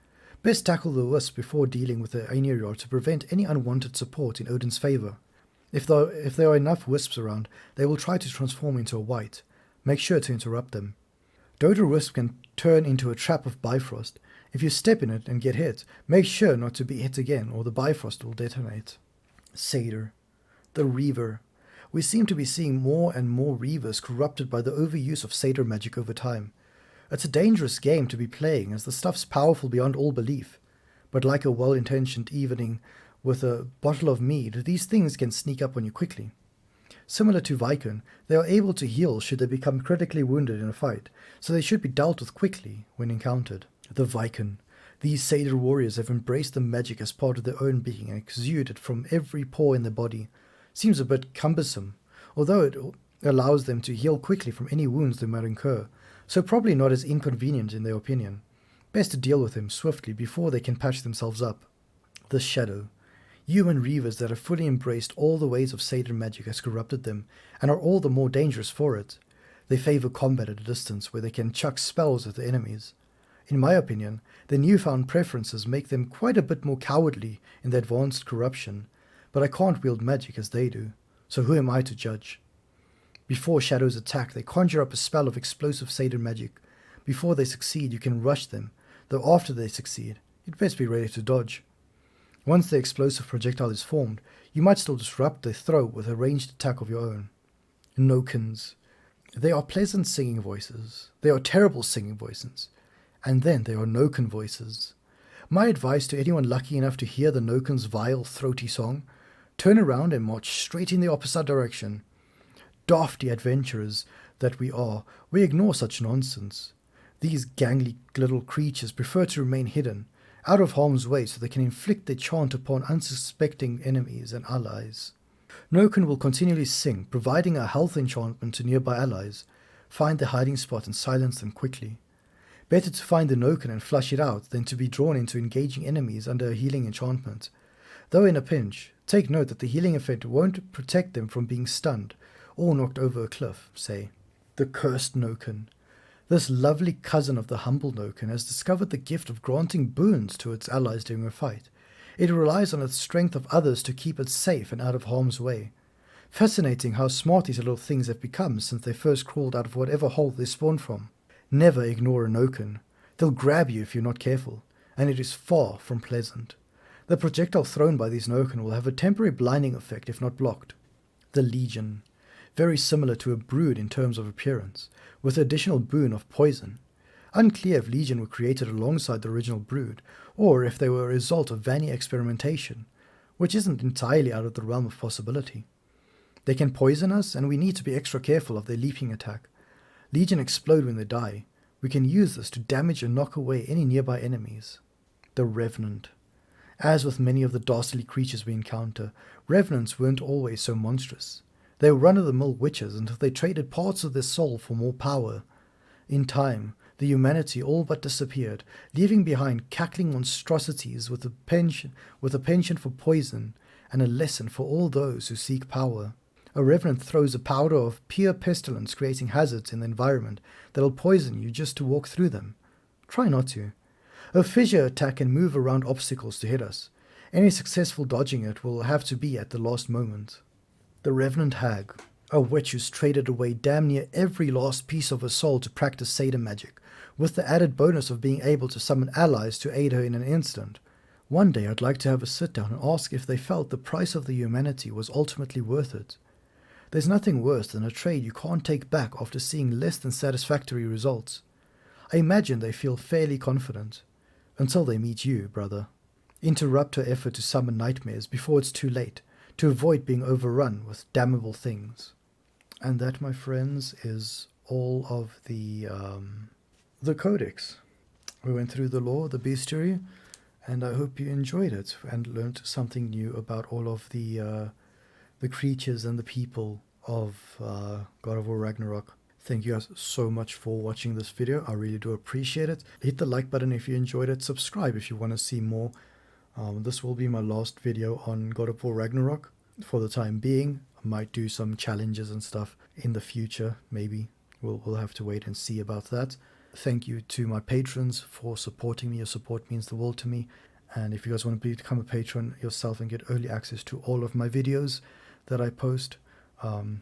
Best tackle the wisp before dealing with the Einherjar to prevent any unwanted support in Odin's favour. If there are enough wisps around, they will try to transform into a white. Make sure to interrupt them. Dodor Wisp can turn into a trap of Bifrost. If you step in it and get hit, make sure not to be hit again or the Bifrost will detonate. Satyr. The Reaver. We seem to be seeing more and more Reavers corrupted by the overuse of Satyr magic over time. It's a dangerous game to be playing as the stuff's powerful beyond all belief. But like a well-intentioned evening with a bottle of mead, these things can sneak up on you quickly. Similar to Viken, they are able to heal should they become critically wounded in a fight, so they should be dealt with quickly when encountered. The Viken. These Satyr warriors have embraced the magic as part of their own being and exude it from every pore in their body. Seems a bit cumbersome, although it allows them to heal quickly from any wounds they might incur, so probably not as inconvenient in their opinion. Best to deal with them swiftly before they can patch themselves up. The Shadow. Human reavers that have fully embraced all the ways of Satan magic has corrupted them, and are all the more dangerous for it. They favor combat at a distance where they can chuck spells at the enemies. In my opinion, their newfound preferences make them quite a bit more cowardly in their advanced corruption, but I can't wield magic as they do, so who am I to judge? Before shadows attack, they conjure up a spell of explosive Satan magic. Before they succeed, you can rush them, though after they succeed, you'd best be ready to dodge. Once the explosive projectile is formed, you might still disrupt their throw with a ranged attack of your own. Nokins. They are pleasant singing voices. They are terrible singing voices. And then there are Noken voices. My advice to anyone lucky enough to hear the Noken's vile, throaty song, turn around and march straight in the opposite direction. Dafty adventurers that we are, we ignore such nonsense. These gangly little creatures prefer to remain hidden, out of harm's way, so they can inflict their chant upon unsuspecting enemies and allies. Noken will continually sing, providing a health enchantment to nearby allies. Find their hiding spot and silence them quickly. Better to find the Noken and flush it out than to be drawn into engaging enemies under a healing enchantment. Though in a pinch, take note that the healing effect won't protect them from being stunned or knocked over a cliff, say. The cursed Noken. This lovely cousin of the humble Noken has discovered the gift of granting boons to its allies during a fight. It relies on the strength of others to keep it safe and out of harm's way. Fascinating how smart these little things have become since they first crawled out of whatever hole they spawned from. Never ignore a Noken. They'll grab you if you're not careful, and it is far from pleasant. The projectile thrown by these Noken will have a temporary blinding effect if not blocked. The Legion. Very similar to a brood in terms of appearance, with the additional boon of poison. Unclear if Legion were created alongside the original brood, or if they were a result of Vanny experimentation, which isn't entirely out of the realm of possibility. They can poison us, and we need to be extra careful of their leaping attack. Legion explode when they die. We can use this to damage and knock away any nearby enemies. The Revenant. As with many of the dastardly creatures we encounter, Revenants weren't always so monstrous. They were run-of-the-mill witches until they traded parts of their soul for more power. In time, the humanity all but disappeared, leaving behind cackling monstrosities with a penchant for poison and a lesson for all those who seek power. A revenant throws a powder of pure pestilence, creating hazards in the environment that'll poison you just to walk through them. Try not to. A fissure attack can move around obstacles to hit us. Any successful dodging it will have to be at the last moment. The Revenant Hag, a witch who's traded away damn near every last piece of her soul to practice Satan magic, with the added bonus of being able to summon allies to aid her in an instant. One day I'd like to have a sit down and ask if they felt the price of the humanity was ultimately worth it. There's nothing worse than a trade you can't take back after seeing less than satisfactory results. I imagine they feel fairly confident. Until they meet you, brother. Interrupt her effort to summon nightmares before it's too late, to avoid being overrun with damnable things. And that, my friends, is all of the Codex. We went through the lore, the Bestiary, and I hope you enjoyed it and learned something new about all of the creatures and the people of God of War Ragnarok. Thank you guys so much for watching this video. I really do appreciate it. Hit the like button if you enjoyed it. Subscribe if you want to see more. This will be my last video on God of War Ragnarok for the time being. I might do some challenges and stuff in the future, maybe. We'll have to wait and see about that. Thank you to my patrons for supporting me. Your support means the world to me. And if you guys want to become a patron yourself and get early access to all of my videos that I post,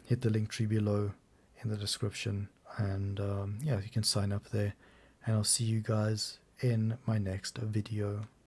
hit the link tree below in the description. And yeah, you can sign up there. And I'll see you guys in my next video.